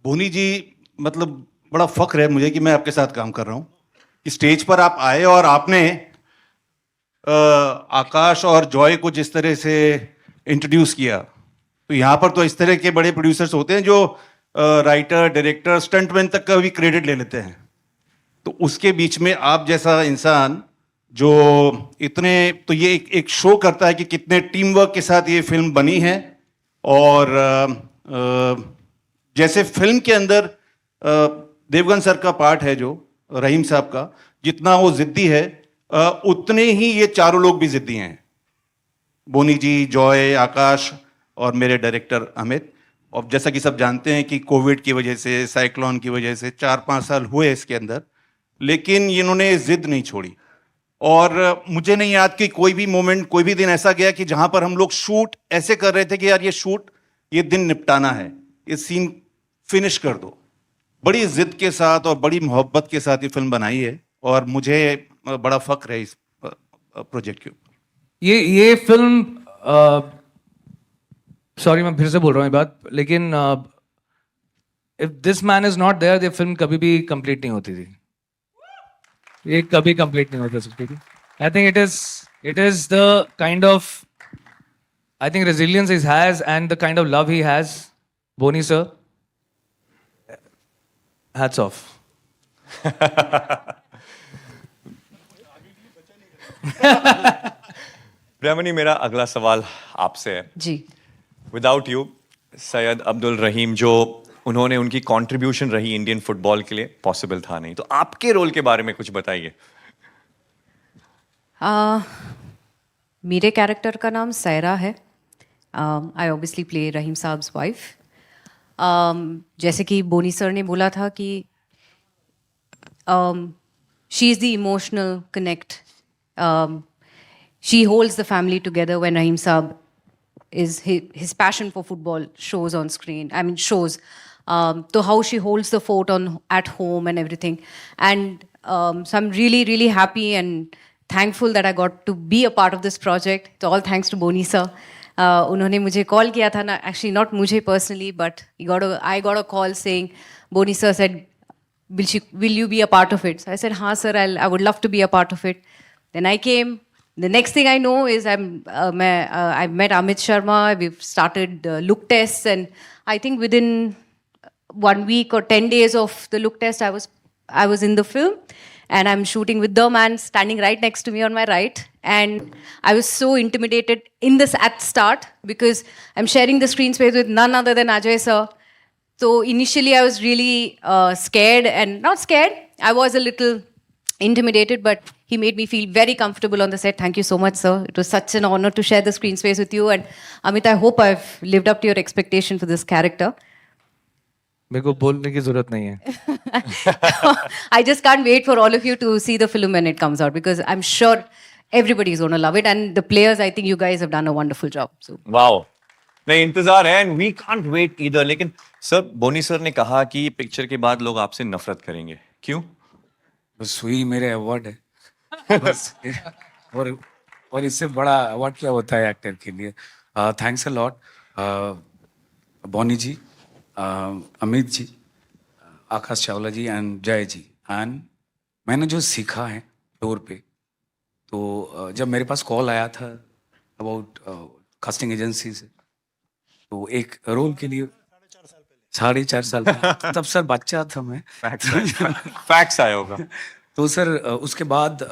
बोनी जी, मतलब बड़ा फख्र है मुझे कि मैं आपके साथ काम कर रहा हूँ. कि स्टेज पर आप आए और आपने आकाश और जॉय को जिस तरह से इंट्रोड्यूस किया, तो यहाँ पर तो इस तरह के बड़े प्रोड्यूसर्स होते हैं जो राइटर, डायरेक्टर, स्टंटमैन तक का भी क्रेडिट ले लेते हैं. तो उसके बीच में आप जैसा इंसान जो इतने, तो ये एक शो करता है कि कितने टीम वर्क के साथ ये फिल्म बनी है. और जैसे फिल्म के अंदर देवगन सर का पार्ट है, जो रहीम साहब का, जितना वो जिद्दी है उतने ही ये चारों लोग भी जिद्दी हैं. बोनी जी, जॉय, आकाश और मेरे डायरेक्टर अमित. और जैसा कि सब जानते हैं कि कोविड की वजह से, साइक्लोन की वजह से 4-5 साल हुए इसके अंदर, लेकिन इन्होंने जिद नहीं छोड़ी. और मुझे नहीं याद कि कोई भी मोमेंट, कोई भी दिन ऐसा गया कि जहां पर हम लोग शूट ऐसे कर रहे थे कि यार ये दिन निपटाना है, ये सीन फिनिश कर दो. बड़ी जिद के साथ और बड़ी मोहब्बत के साथ ये फिल्म बनाई है और मुझे बड़ा फख्र है इस प्रोजेक्ट के ऊपर. ये फिल्म, सॉरी मैं फिर से बोल रहा हूँ ये बात, लेकिन if this man is not there, ये फिल्म कभी भी कंप्लीट नहीं होती थी. ये कभी कंप्लीट नहीं होता सकती थी. I think it is the kind of, I think resilience he has and the kind of love he has. Boney sir, hats off. Priyamani, मेरा अगला सवाल आपसे है. जी. विदाउट यू सैयद अब्दुल रहीम, जो उन्होंने, उनकी कंट्रीब्यूशन रही इंडियन फुटबॉल के लिए, पॉसिबल था नहीं. तो आपके रोल के बारे में कुछ बताइए. मेरे कैरेक्टर का नाम सैरा है. I obviously play Rahim Sahab's wife. जैसे कि बोनी सर ने बोला था कि she is the emotional connect. She holds the family together when Rahim Sahab is his passion for football shows on screen. I mean, shows. So how she holds the fort at home and everything. And so I'm really, really happy and thankful that I got to be a part of this project. It's all thanks to Boni sir. उन्होंने मुझे call किया था ना, actually not मुझे personally, but I got a call saying, Boni sir said, will you be a part of it? So I said, हाँ sir, I would love to be a part of it. Then I came. The next thing I know is I met Amit Sharma. We've started look tests, and I think within 1 week or 10 days of the look test, I was in the film, and I'm shooting with the man standing right next to me on my right. And I was so intimidated at start because I'm sharing the screen space with none other than Ajay sir. So initially I was really scared, and not scared. I was a little intimidated, but he made me feel very comfortable on the set. Thank you so much, sir. It was such an honor to share the screen space with you. And Amit, I hope I've lived up to your expectation for this character. मेरे को बोलने की जरूरत नहीं है. I just can't wait for all of you to see the film when it comes out, because I'm sure everybody is going to love it. And the players, I think you guys have done a wonderful job. So. Wow. नहीं, इंतजार है, and we can't wait either. लेकिन sir, बोनी sir ने कहा कि picture के बाद लोग आपसे नफरत करेंगे. क्यों? बस वही मेरे अवार्ड है बस और इससे बड़ा अवार्ड क्या होता है एक्टर के लिए. Thanks a lot Boney ji, Amit ji, Akash Chawla ji and Jay ji. And मैंने जो सीखा है फ्लोर पे, तो जब मेरे पास कॉल आया था अबाउट कास्टिंग एजेंसी से, तो एक रोल के लिए 4.5 साल पहले, तब सर बच्चा था मैं. फैक्स आया होगा. तो सर उसके बाद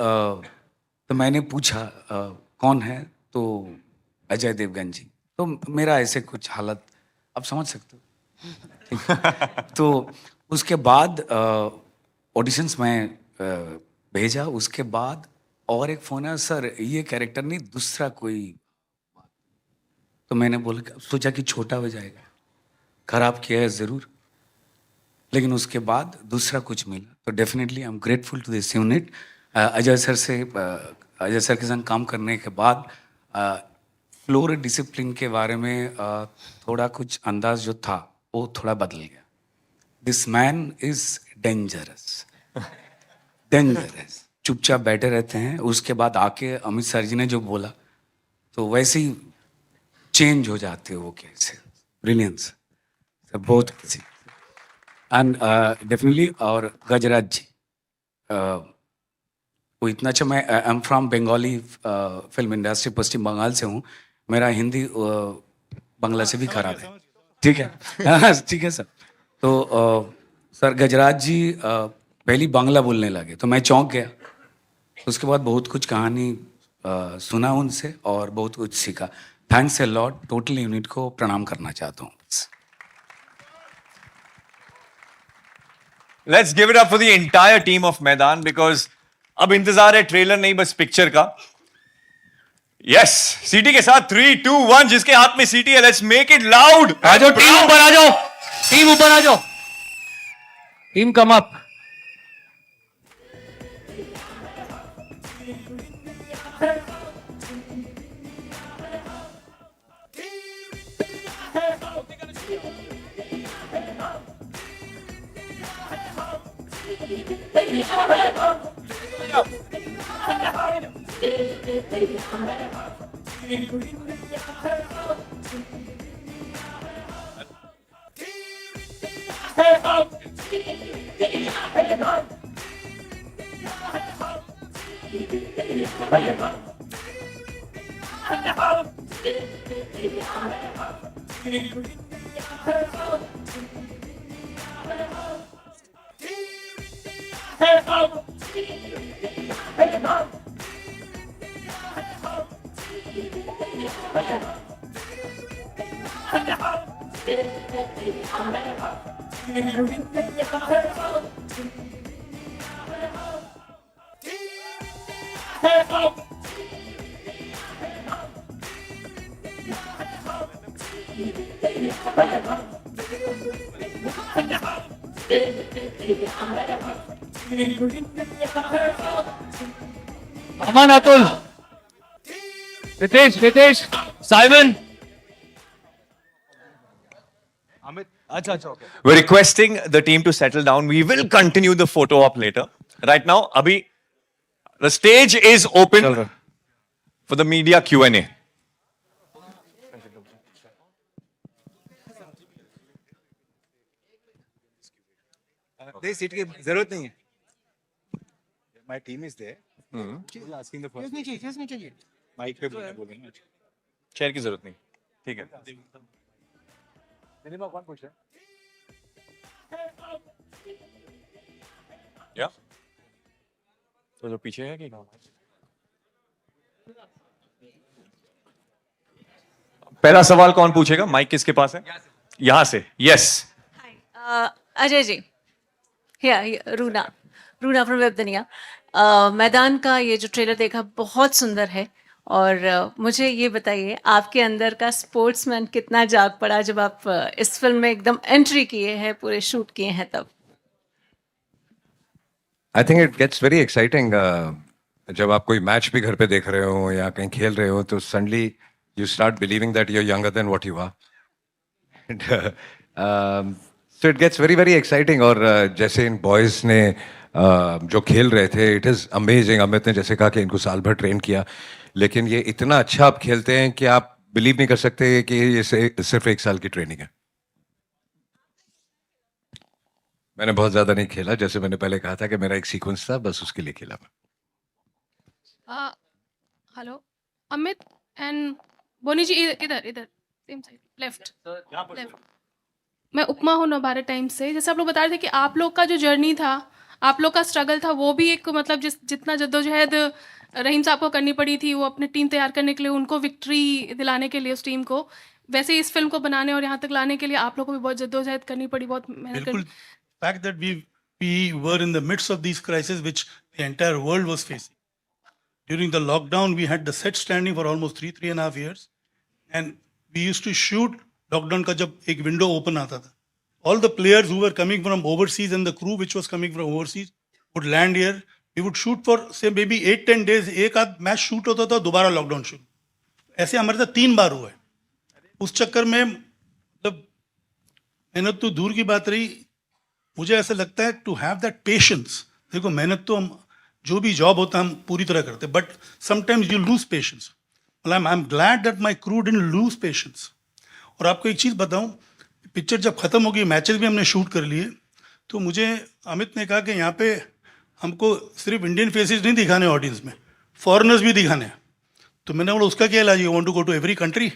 तो मैंने पूछा कौन है, तो अजय देवगन जी. तो मेरा ऐसे कुछ हालत आप समझ सकते हो. तो उसके बाद ऑडिशंस में भेजा. उसके बाद और एक फोन है, सर ये कैरेक्टर नहीं दूसरा कोई. तो मैंने बोला, सोचा कि छोटा हो जाएगा, खराब किया है ज़रूर, लेकिन उसके बाद दूसरा कुछ मिला. तो definitely I am grateful to this unit. Ajay sir के संग काम करने के बाद फ्लोर डिसिप्लिन के बारे में थोड़ा कुछ अंदाज जो था वो थोड़ा बदल गया. This man is dangerous. चुपचाप बैठे रहते हैं. उसके बाद आके अमित सर जी ने जो बोला, तो वैसे ही चेंज हो जाते हो वो. कैसे ब्रिलियंस बहुत किसी. And definitely. और गजराज जी वो इतना अच्छा. मैं I am from Bengali film industry, Paschim Bangal से हूँ. मेरा हिंदी बांग्ला से भी खराब है. ठीक है ठीक है सर. तो सर गजराज जी पहली बांग्ला बोलने लगे तो मैं चौंक गया. उसके बाद बहुत कुछ कहानी सुना उनसे और बहुत कुछ सीखा. Thanks a lot. Total unit को प्रणाम करना चाहता हूँ. Let's give it up for the entire team of मैदान, because अब इंतजार है ट्रेलर नहीं बस पिक्चर का. यस, सीटी के साथ 3, 2, 1. जिसके हाथ में सीटी है, लेट्स मेक इट लाउड. आ जाओ टीम ऊपर, आ जाओ टीम ऊपर, आ जाओ team come up. Aman, Atul, Ritesh, Simon. We're requesting the team to settle down. We will continue the photo op later. Right now, Abhi, the stage is open for the media Q&A. Seat की जरूरत नहीं है. My team is there. Asking the first. नहीं चाहिए. Mic पे बोलेंगे ना. Chair की जरूरत नहीं. ठीक है. Minimum one question. या तो जो पीछे है कि पहला सवाल कौन पूछेगा? माइक किसके पास है? यहाँ से. Yes. Ajay ji. Runa from web Duniya. Maidaan का ये जो ट्रेलर देखा बहुत सुंदर है. और मुझे ये बताइए, आपके अंदर का स्पोर्ट्समैन कितना जाग पड़ा जब आप इस फिल्म में एकदम एंट्री किए हैं, पूरे शूट किए हैं तब? I think it gets very exciting जब आप कोई मैच भी घर पे देख रहे हो या कहीं खेल रहे हो, तो suddenly you start believing that you are younger than what you are. So it gets very very exciting. और जैसे इन बॉयज़ ने जो खेल रहे थे, इट इज़ अमेजिंग. अमित ने जैसे कहा कि इनको साल भर ट्रेन किया, लेकिन ये इतना अच्छा आप खेलते हैं कि आप बिलीव नहीं कर सकते कि ये सिर्फ 1 साल की ट्रेनिंग है. मैंने बहुत ज़्यादा नहीं खेला, जैसे मैंने पहले कहा था कि मेरा एक सीक्वेंस था, बस उसके लिए खेला मैं. हेलो अमित एंड बोनी जी, इधर इधर सेम साइड लेफ्ट. मैं उपमा हूँ नवभारत टाइम्स से. जैसे आप लोग बता रहे थे कि आप लोग का जो जर्नी था, आप लोग का स्ट्रगल था, वो भी एक मतलब जितना जद्दोजहद रहीम साहब को करनी पड़ी थी, वो अपनी टीम तैयार करने के लिए, उनको विक्ट्री दिलाने के लिए उस टीम को, वैसे ही इस फिल्म को बनाने और यहाँ तक लाने के लिए आप लोगों को भी बहुत जद्दोजहद करनी पड़ी, बहुत मेहनत करनी. fact that we were in the midst of these crises which the entire world was facing. During the lockdown, we had the set standing for almost 3.5 years, and we used to shoot. Lockdown का जब एक window open आता था, all the players who were coming from overseas and the crew which was coming from overseas would land here. We would shoot for say maybe 8-10 days. एक आध match shoot होता था, दोबारा लॉकडाउन शुरू. ऐसे हमारे साथ 3 बार हुआ है. उस चक्कर में मतलब मेहनत तो दूर की बात रही. मुझे ऐसा लगता है टू हैव दैट पेशेंस. देखो मेहनत तो हम जो भी जॉब होता है हम पूरी तरह करते हैं, but sometimes you lose patience. I am glad that my crew didn't loose patience. और आपको एक चीज़ बताऊं, पिक्चर जब ख़त्म हो गई, मैचेस भी हमने शूट कर लिए, तो मुझे अमित ने कहा कि यहाँ पे हमको सिर्फ इंडियन फेसेस नहीं दिखाने ऑडियंस में, फॉरेनर्स भी दिखाने हैं. तो मैंने बोला उसका क्या इलाज, you want to go to every country.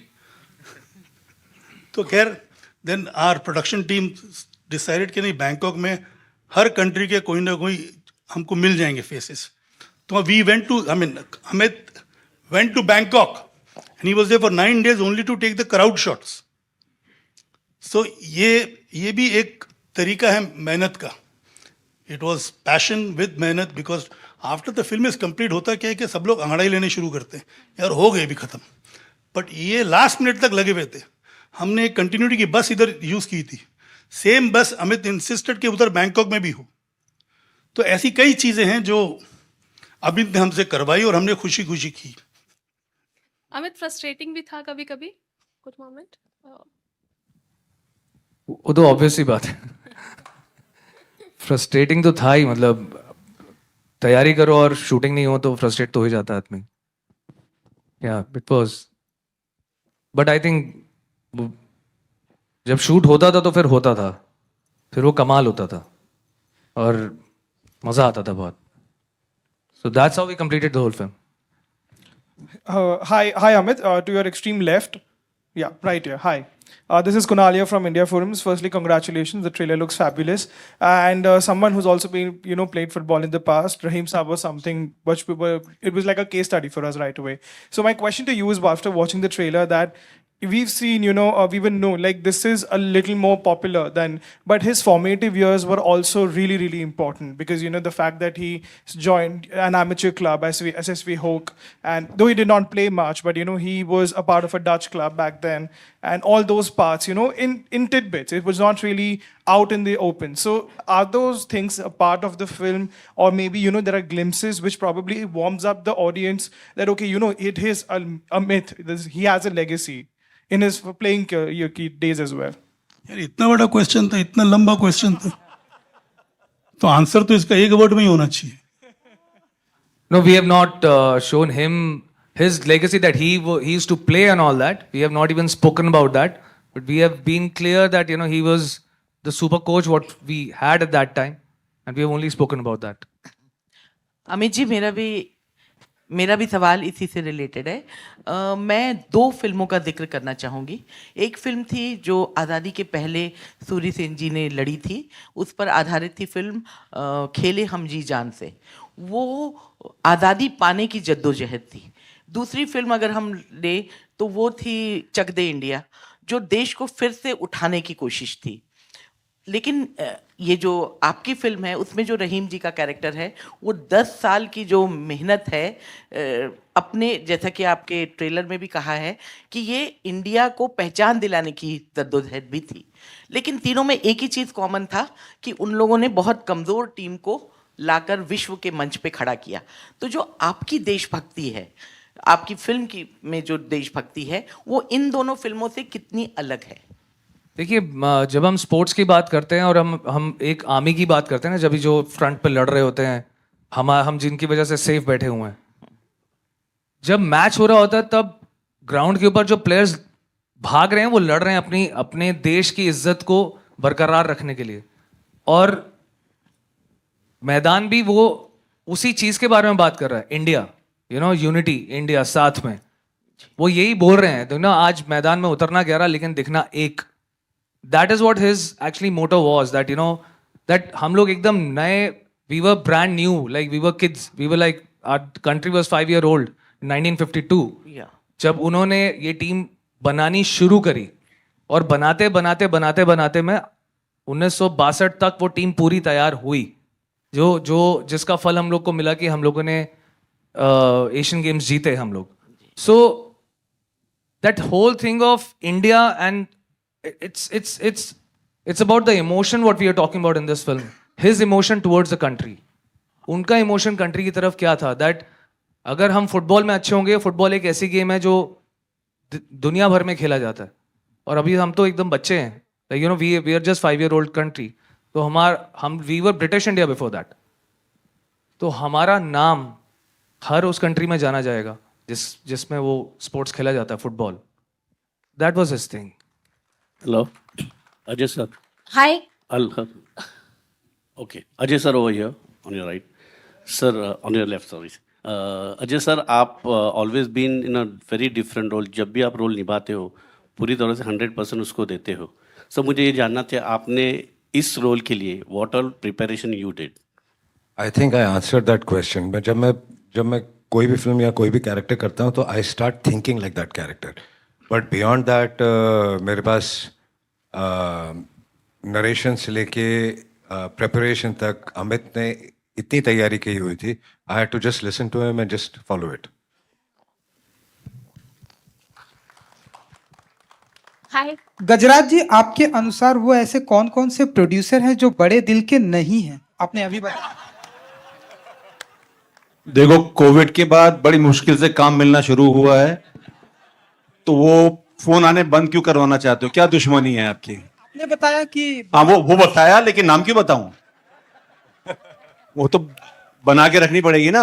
तो खैर then our production team decided कि नहीं, बैंकॉक में हर कंट्री के कोई ना कोई हमको मिल जाएंगे फेसेस. तो we went to Amit went to Bangkok and he was there for 9 days only to take the crowd shots. So ये भी एक तरीका है मेहनत का. इट वॉज पैशन विद मेहनत, because after the film is complete होता क्या है कि सब लोग अंगड़ाई लेने शुरू करते हैं, यार हो गए भी ख़त्म. बट ये लास्ट मिनट तक लगे हुए थे. हमने एक कंटिन्यूटी की बस इधर यूज़ की थी, सेम बस अमित इंसिस्टेड के उधर बैंकॉक में भी हो. तो ऐसी कई चीज़ें हैं जो अमित ने हमसे करवाई और हमने खुशी खुशी की. अमित फ्रस्ट्रेटिंग भी था कभी कभी कुछ मोमेंट? वो तो ऑब्वियस ही बात है. फ्रस्ट्रेटिंग तो था ही, मतलब तैयारी करो और शूटिंग नहीं हो तो फ्रस्ट्रेट तो हो ही जाता है आदमी. या it was, but I think जब शूट होता था तो फिर होता था, फिर वो कमाल होता था और मज़ा आता था बहुत. So that's how we completed the whole film. Hi Amit, to your extreme left. Yeah, right here. Hi. This is Kunalia from India Forums. Firstly, congratulations. The trailer looks fabulous. And someone who's also been, played football in the past, Raheem Saab was something which it was like a case study for us right away. So my question to you is, after watching the trailer, that we've seen, we even know, like this is a little more popular than, but his formative years were also really, really important because, the fact that he joined an amateur club, SSV Hoek, and though he did not play much, but, he was a part of a Dutch club back then, and all those parts, in tidbits. It was not really out in the open. So are those things a part of the film, or maybe, there are glimpses which probably warms up the audience that, okay, it is a myth, he has a legacy in his playing days as well? यार इतना बड़ा question था, इतना लंबा question था, तो answer तो इसका एक वर्ड में ही होना चाहिए. No, we have not shown him his legacy that he used to play and all that. We have not even spoken about that. But we have been clear that, he was the super coach what we had at that time. And we have only spoken about that. Amit ji, मेरा भी सवाल इसी से related है. मैं 2 फिल्मों का जिक्र करना चाहूँगी. एक फिल्म थी जो आज़ादी के पहले सूरी सेन जी ने लड़ी थी, उस पर आधारित थी फिल्म खेले हम जी जान से. वो आज़ादी पाने की जद्दोजहद थी. दूसरी फिल्म अगर हम ले तो वो थी चक दे इंडिया, जो देश को फिर से उठाने की कोशिश थी. लेकिन ये जो आपकी फिल्म है उसमें जो रहीम जी का कैरेक्टर है, वो 10 साल की जो मेहनत है, अपने जैसा कि आपके ट्रेलर में भी कहा है कि ये इंडिया को पहचान दिलाने की जद्दोजहद भी थी. लेकिन तीनों में एक ही चीज़ कॉमन था कि उन लोगों ने बहुत कमज़ोर टीम को लाकर विश्व के मंच पे खड़ा किया. तो जो आपकी देशभक्ति है, आपकी फिल्म की में जो देशभक्ति है, वो इन दोनों फिल्मों से कितनी अलग है? देखिए जब हम स्पोर्ट्स की बात करते हैं और हम एक आर्मी की बात करते हैं ना, जब भी जो फ्रंट पे लड़ रहे होते हैं, हम जिनकी वजह से सेफ बैठे हुए हैं, जब मैच हो रहा होता है तब ग्राउंड के ऊपर जो प्लेयर्स भाग रहे हैं वो लड़ रहे हैं अपने देश की इज्जत को बरकरार रखने के लिए, और मैदान भी वो उसी चीज के बारे में बात कर रहा है, इंडिया, यूनिटी, इंडिया साथ में, वो यही बोल रहे हैं। तो ना आज मैदान में उतरना 11 लेकिन दिखना एक, that is what his actually motto was, that that हम लोग एकदम नए, we were brand new, like we were kids, we were like our country was 5 year old 1952 जब उन्होंने ये टीम बनानी शुरू करी, और बनाते बनाते बनाते बनाते में 1962 तक वो टीम पूरी तैयार हुई, जिसका फल हम लोग को मिला कि हम लोगों ने एशियन गेम्स जीते हम लोग। So that whole thing of India, and it's about the emotion what we are talking about in this film, his emotion towards the country, उनका इमोशन कंट्री की तरफ क्या था, दैट अगर हम फुटबॉल में अच्छे होंगे, फुटबॉल एक ऐसी गेम है जो दुनिया भर में खेला जाता है, और अभी हम तो एकदम बच्चे हैं, we are just 5 year old country, तो we were British India before that, तो हमारा नाम हर उस कंट्री में जाना जाएगा जिसमें वो स्पोर्ट्स खेला जाता है, football, that was his thing. Hello, Ajay sir. Hi. Okay, Ajay sir over here on your right. Sir, on your left, sorry. Ajay sir, आप always been in a very different role. जब भी आप role निभाते हो पूरी तरह से 100% उसको देते हो। सर मुझे ये जानना था, आपने इस रोल के लिए what all preparation you did? I think I answered that question. जब मैं कोई भी फिल्म या कोई भी कैरेक्टर करता हूँ तो I start thinking like that character. But beyond that मेरे पास नरेशन से लेके प्रिपरेशन तक अमित ने इतनी तैयारी की हुई थी, I had to just listen to him and just follow it. Hi Gajraj ji, आपके अनुसार वो ऐसे कौन कौन से प्रोड्यूसर हैं जो बड़े दिल के नहीं हैं? आपने अभी बताया। देखो, कोविड के बाद बड़ी मुश्किल से काम मिलना शुरू हुआ है, तो वो फोन आने बंद क्यों करवाना चाहते हो? क्या दुश्मनी है आपकी? आपने बताया कि हाँ, वो बताया, लेकिन नाम क्यों बताऊं? वो तो बना के रखनी पड़ेगी ना।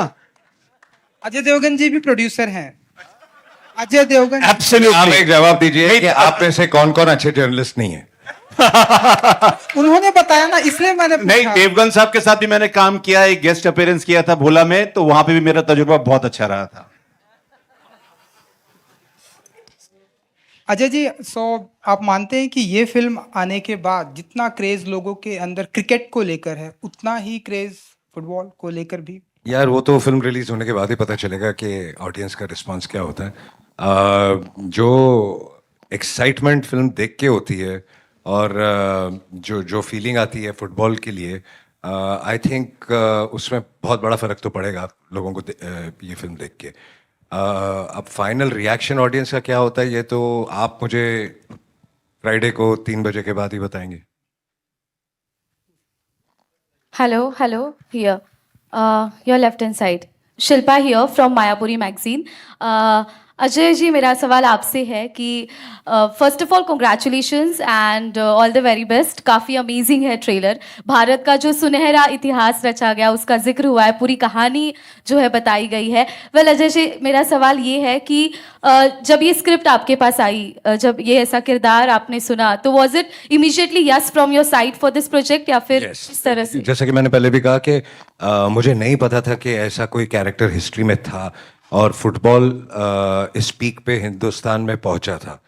अजय देवगन जी भी प्रोड्यूसर हैं। अजय देवगन एब्सोल्युटली। आप एक जवाब दीजिए कि आप में से कौन कौन अच्छे जर्नलिस्ट नहीं है? उन्होंने बताया ना, इसलिए मैंने पूछा। नहीं, देवगन साहब के साथ भी मैंने काम किया, एक गेस्ट अपीयरेंस किया था भोला में, तो वहां पे भी मेरा तजुर्बा बहुत अच्छा रहा था। अजय जी, आप मानते हैं कि ये फिल्म आने के बाद जितना क्रेज लोगों के अंदर क्रिकेट को लेकर है, उतना ही क्रेज फुटबॉल को लेकर भी? यार वो तो फिल्म रिलीज होने के बाद ही पता चलेगा कि ऑडियंस का रिस्पांस क्या होता है। जो एक्साइटमेंट फिल्म देख के होती है और जो फीलिंग आती है फुटबॉल के लिए, आई थिंक उसमें बहुत बड़ा फ़र्क तो पड़ेगा लोगों को ये फिल्म देख के। अब फाइनल रिएक्शन ऑडियंस का क्या होता है ये तो आप मुझे फ्राइडे को 3 बजे के बाद ही बताएंगे। Hello, here. Your left hand side. Shilpa here from Mayapuri magazine. Ajay ji, मेरा सवाल आपसे है कि first of all congratulations and all the very best. काफ़ी अमेजिंग है ट्रेलर। भारत का जो सुनहरा इतिहास रचा गया उसका जिक्र हुआ है, पूरी कहानी जो है बताई गई है। वेल अजय जी, मेरा सवाल ये है कि जब ये स्क्रिप्ट आपके पास आई, जब ये ऐसा किरदार आपने सुना, तो was it immediately yes from your side for this project या फिर इस तरह से? जैसा कि मैंने पहले भी कहा कि मुझे नहीं पता था कि ऐसा कोई कैरेक्टर हिस्ट्री में था और फुटबॉल इस पीक पे हिंदुस्तान में पहुंचा था।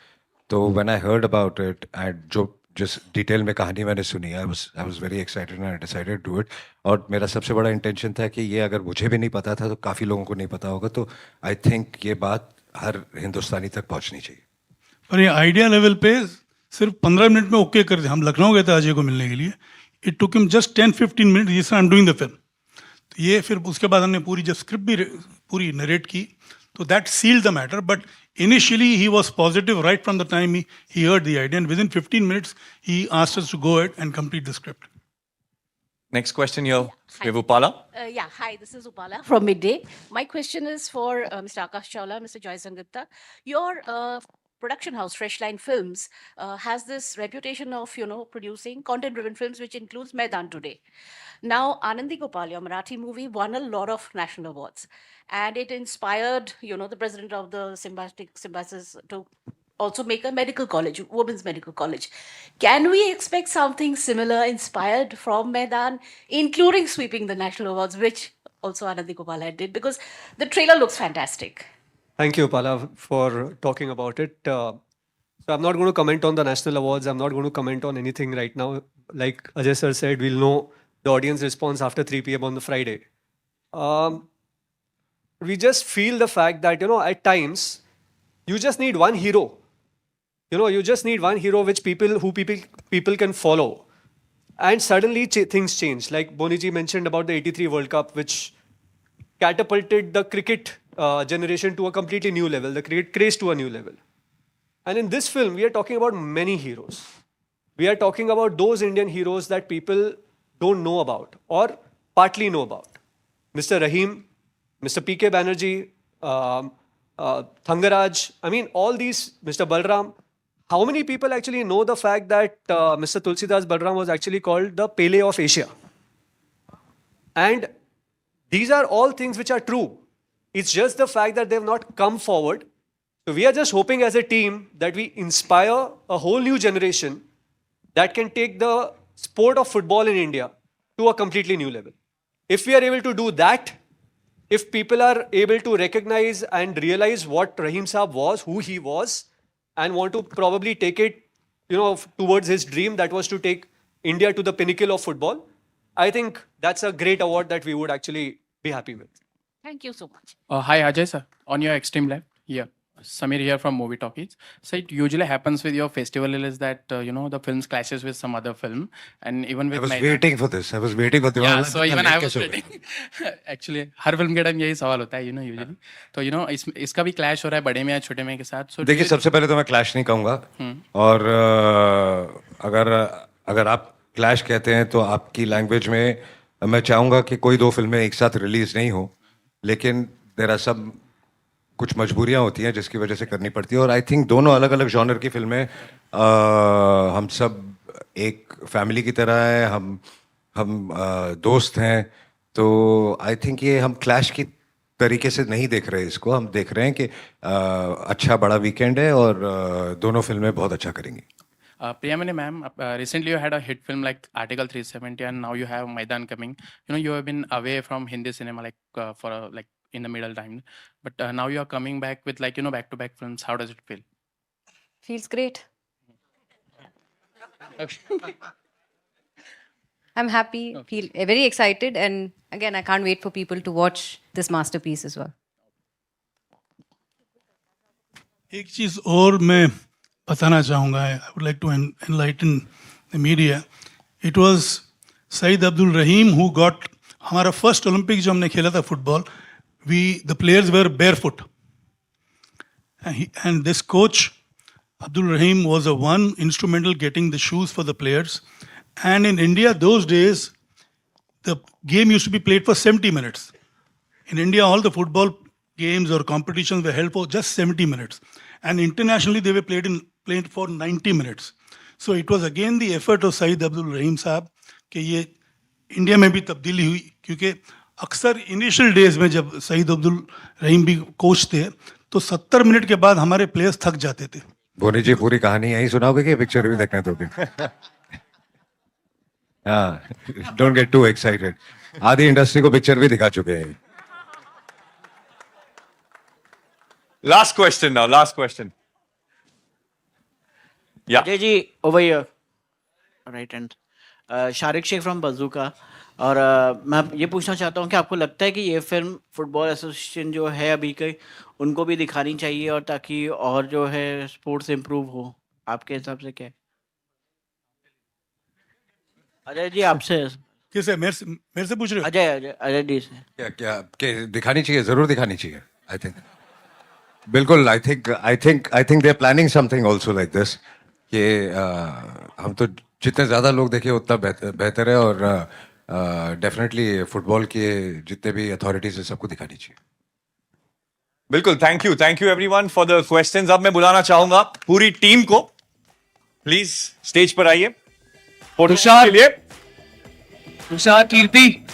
तो when I heard about it and जिस डिटेल में कहानी मैंने सुनी, I was very excited and I decided to do it. और मेरा सबसे बड़ा इंटेंशन था कि ये अगर मुझे भी नहीं पता था तो काफ़ी लोगों को नहीं पता होगा, तो आई थिंक ये बात हर हिंदुस्तानी तक पहुंचनी चाहिए। और ये आइडिया लेवल पे सिर्फ 15 मिनट में ओके कर दिया। हम लखनऊ गए थे अजय को मिलने के लिए, it took him just 10-15 minute, जिस I am doing the film. तो ये फिर उसके बाद हमने पूरी जब स्क्रिप्ट भी पूरी नरेट की, तो that sealed the matter. But initially he was positive right from the time he heard the idea, and within 15 minutes he asked us to go ahead and complete the script. Next question here, we have Upala. Yeah, hi, this is Upala from Midday. My question is for Mr. Akash Chawla, Mr. Joy Sangatta. Your production house, Freshline Films, has this reputation of, producing content-driven films, which includes Maidan today. Now, Anandi Gopal, your Marathi movie, won a lot of national awards. And it inspired, the president of the Symbiosis to also make a medical college, women's medical college. Can we expect something similar inspired from Maidan, including sweeping the national awards, which also Anandi Gopal had did? Because the trailer looks fantastic. Thank you, Pala, for talking about it. So I'm not going to comment on the national awards. I'm not going to comment on anything right now. Like Ajay sir said, we'll know the audience response after 3 p.m. on the Friday. We just feel the fact that, at times, you just need one hero. You just need one hero which people can follow. And suddenly things change. Like Boniji mentioned about the 83 World Cup, which catapulted the cricket generation to a completely new level, the cricket craze to a new level. And in this film, we are talking about many heroes. We are talking about those Indian heroes that people don't know about or partly know about. Mr. Rahim, Mr. P.K. Banerjee, Thangaraj, all these, Mr. Balram. How many people actually know the fact that Mr. Tulsidas Balram was actually called the Pele of Asia? And these are all things which are true. It's just the fact that they've not come forward. So we are just hoping as a team that we inspire a whole new generation that can take the sport of football in India to a completely new level. If we are able to do that, if people are able to recognize and realize what Rahim Saab was, who he was, and want to probably take it, towards his dream that was to take India to the pinnacle of football, I think that's a great award that we would actually be happy with. Thank you so much. Hi Ajay sir, on your extreme left, here. Samir here from Movie Talkies. So it usually happens with your festival is that, the films clashes with some other film. And even with I was waiting for this. I was waiting for the Yeah, so even I was waiting. Actually, her film के time यही सवाल होता है, usually. तो, इसका भी clash हो रहा है बड़े में या छोटे में के साथ. So देखिए, सबसे पहले तो मैं clash नहीं कहूँगा. और अगर आप clash कहते हैं तो आपकी language में मैं चाहूँगा कि कोई दो फिल्में एक साथ रिलीज नहीं हो. लेकिन there are some कुछ मजबूरियां होती हैं जिसकी वजह से करनी पड़ती है और आई थिंक दोनों अलग अलग जॉनर की फिल्में हम सब एक फैमिली की तरह है, हम दोस्त हैं, तो आई थिंक ये हम क्लैश की तरीके से नहीं देख रहे इसको. हम देख रहे हैं कि अच्छा बड़ा वीकेंड है और दोनों फिल्में बहुत अच्छा करेंगी. Priyamani ma'am, recently you had a hit film like Article 370 and now you have Maidan coming. You have been away from Hindi cinema for in the middle time, but now you are coming back with back-to-back films. How does it feel? Feels great. I'm happy, feel very excited, and again, I can't wait for people to watch this masterpiece as well. एक चीज और मैं बताना चाहूँगा. I would like to enlighten the media. It was Saeed Abdul Rahim who got हमारा first Olympic जो हमने खेला था football. The players were barefoot. And this coach, Abdul Rahim, was the one instrumental getting the shoes for the players. And in India, those days, the game used to be played for 70 minutes. In India, all the football games or competitions were held for just 70 minutes. And internationally, they were played for 90 minutes. So it was again the effort of Saeed Abdul Rahim Saab कि ये India में भी तब्दीली हुई, क्योंकि अक्सर initial days में जब सईद अब्दुल रहीम भी कोच थे तो 70 मिनट के बाद हमारे प्लेयर्स थक जाते थे. बोनी जी पूरी कहानी यही सुनाओगे कि पिक्चर भी देखना तो हाँ, डोंट गेट टू एक्साइटेड. आधी इंडस्ट्री को पिक्चर भी दिखा चुके हैं. Last question now, last question. Yeah. Ajay ji, over here. Right hand. Sharik Sheikh from Bazooka. और मैं ये पूछना चाहता हूँ कि आपको लगता है कि ये फिल्म फुटबॉल एसोसिएशन जो है अभी के उनको भी दिखानी चाहिए और ताकि और जो है स्पोर्ट्स इम्प्रूव हो, आपके हिसाब से क्या है? अजय जी आपसे किसे मेरे से पूछ रहे हो? अजय जी से क्या दिखानी चाहिए, जरूर दिखानी चाहिए. आई थिंक बिल्कुल. I think they are planning something also like this कि हम तो जितने ज्यादा लोग देखें उतना बेहतर है और डेफिनेटली फुटबॉल के जितने भी अथॉरिटीज है सबको दिखानी चाहिए. बिल्कुल, thank you everyone for the questions. अब मैं बुलाना चाहूंगा पूरी टीम को, प्लीज स्टेज पर आइए तुषार के लिए। तुषार, कीर्ति,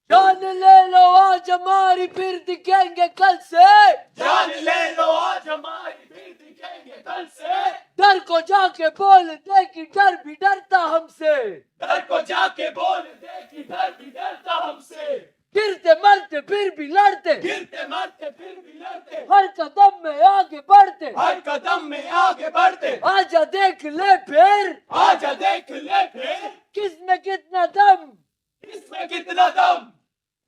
जान ले लो आज हमारी फिर दिखेंगे कल से। जान ले लो आज हमारी फिर दिखेंगे कल से। डर को जाके बोल दे कि डर भी डरता हमसे। डर को जाके बोल दे कि डर भी डरता हमसे। गिरते मरते फिर भी लड़ते। गिरते मरते फिर भी लड़ते। हर कदम में आगे बढ़ते। हर कदम में आगे बढ़ते। आजा देख ले फिर। आजा देख ले फिर। किसमें कितना दम। इसमें कितना दम।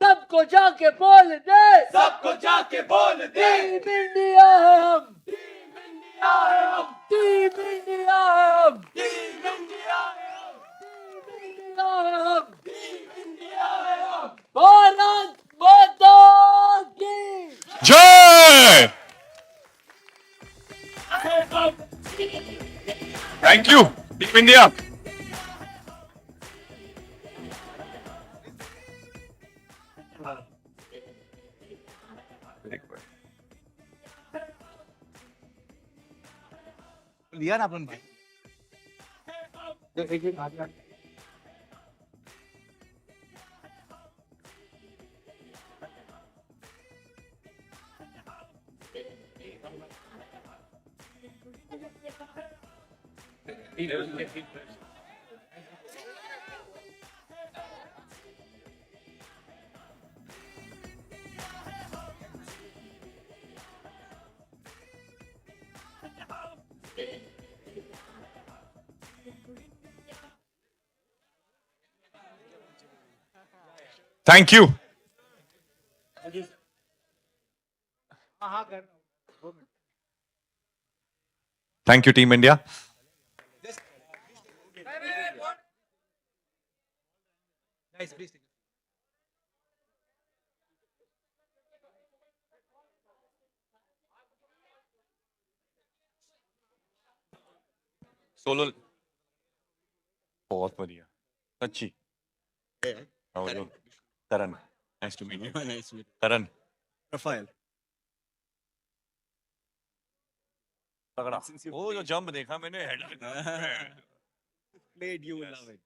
सबको जाके बोल दे। सबको जाके बोल दे। टीम इंडिया है हम। टीम इंडिया है हम। टीम इंडिया है हम। टीम इंडिया है हम। टीम इंडिया है हम। टीम इंडिया है हम। भारत माता की जय। Thank you team India. लिया ना अपन भाई। Thank you. Thank you team India. Guys, please. Solo बहुत बढ़िया सच्ची। How are you? Karan. Nice to meet you. Nice to meet you. Karan. Rafael. तगड़ा। वो जो जंप देखा मैंने head Played, you will love it.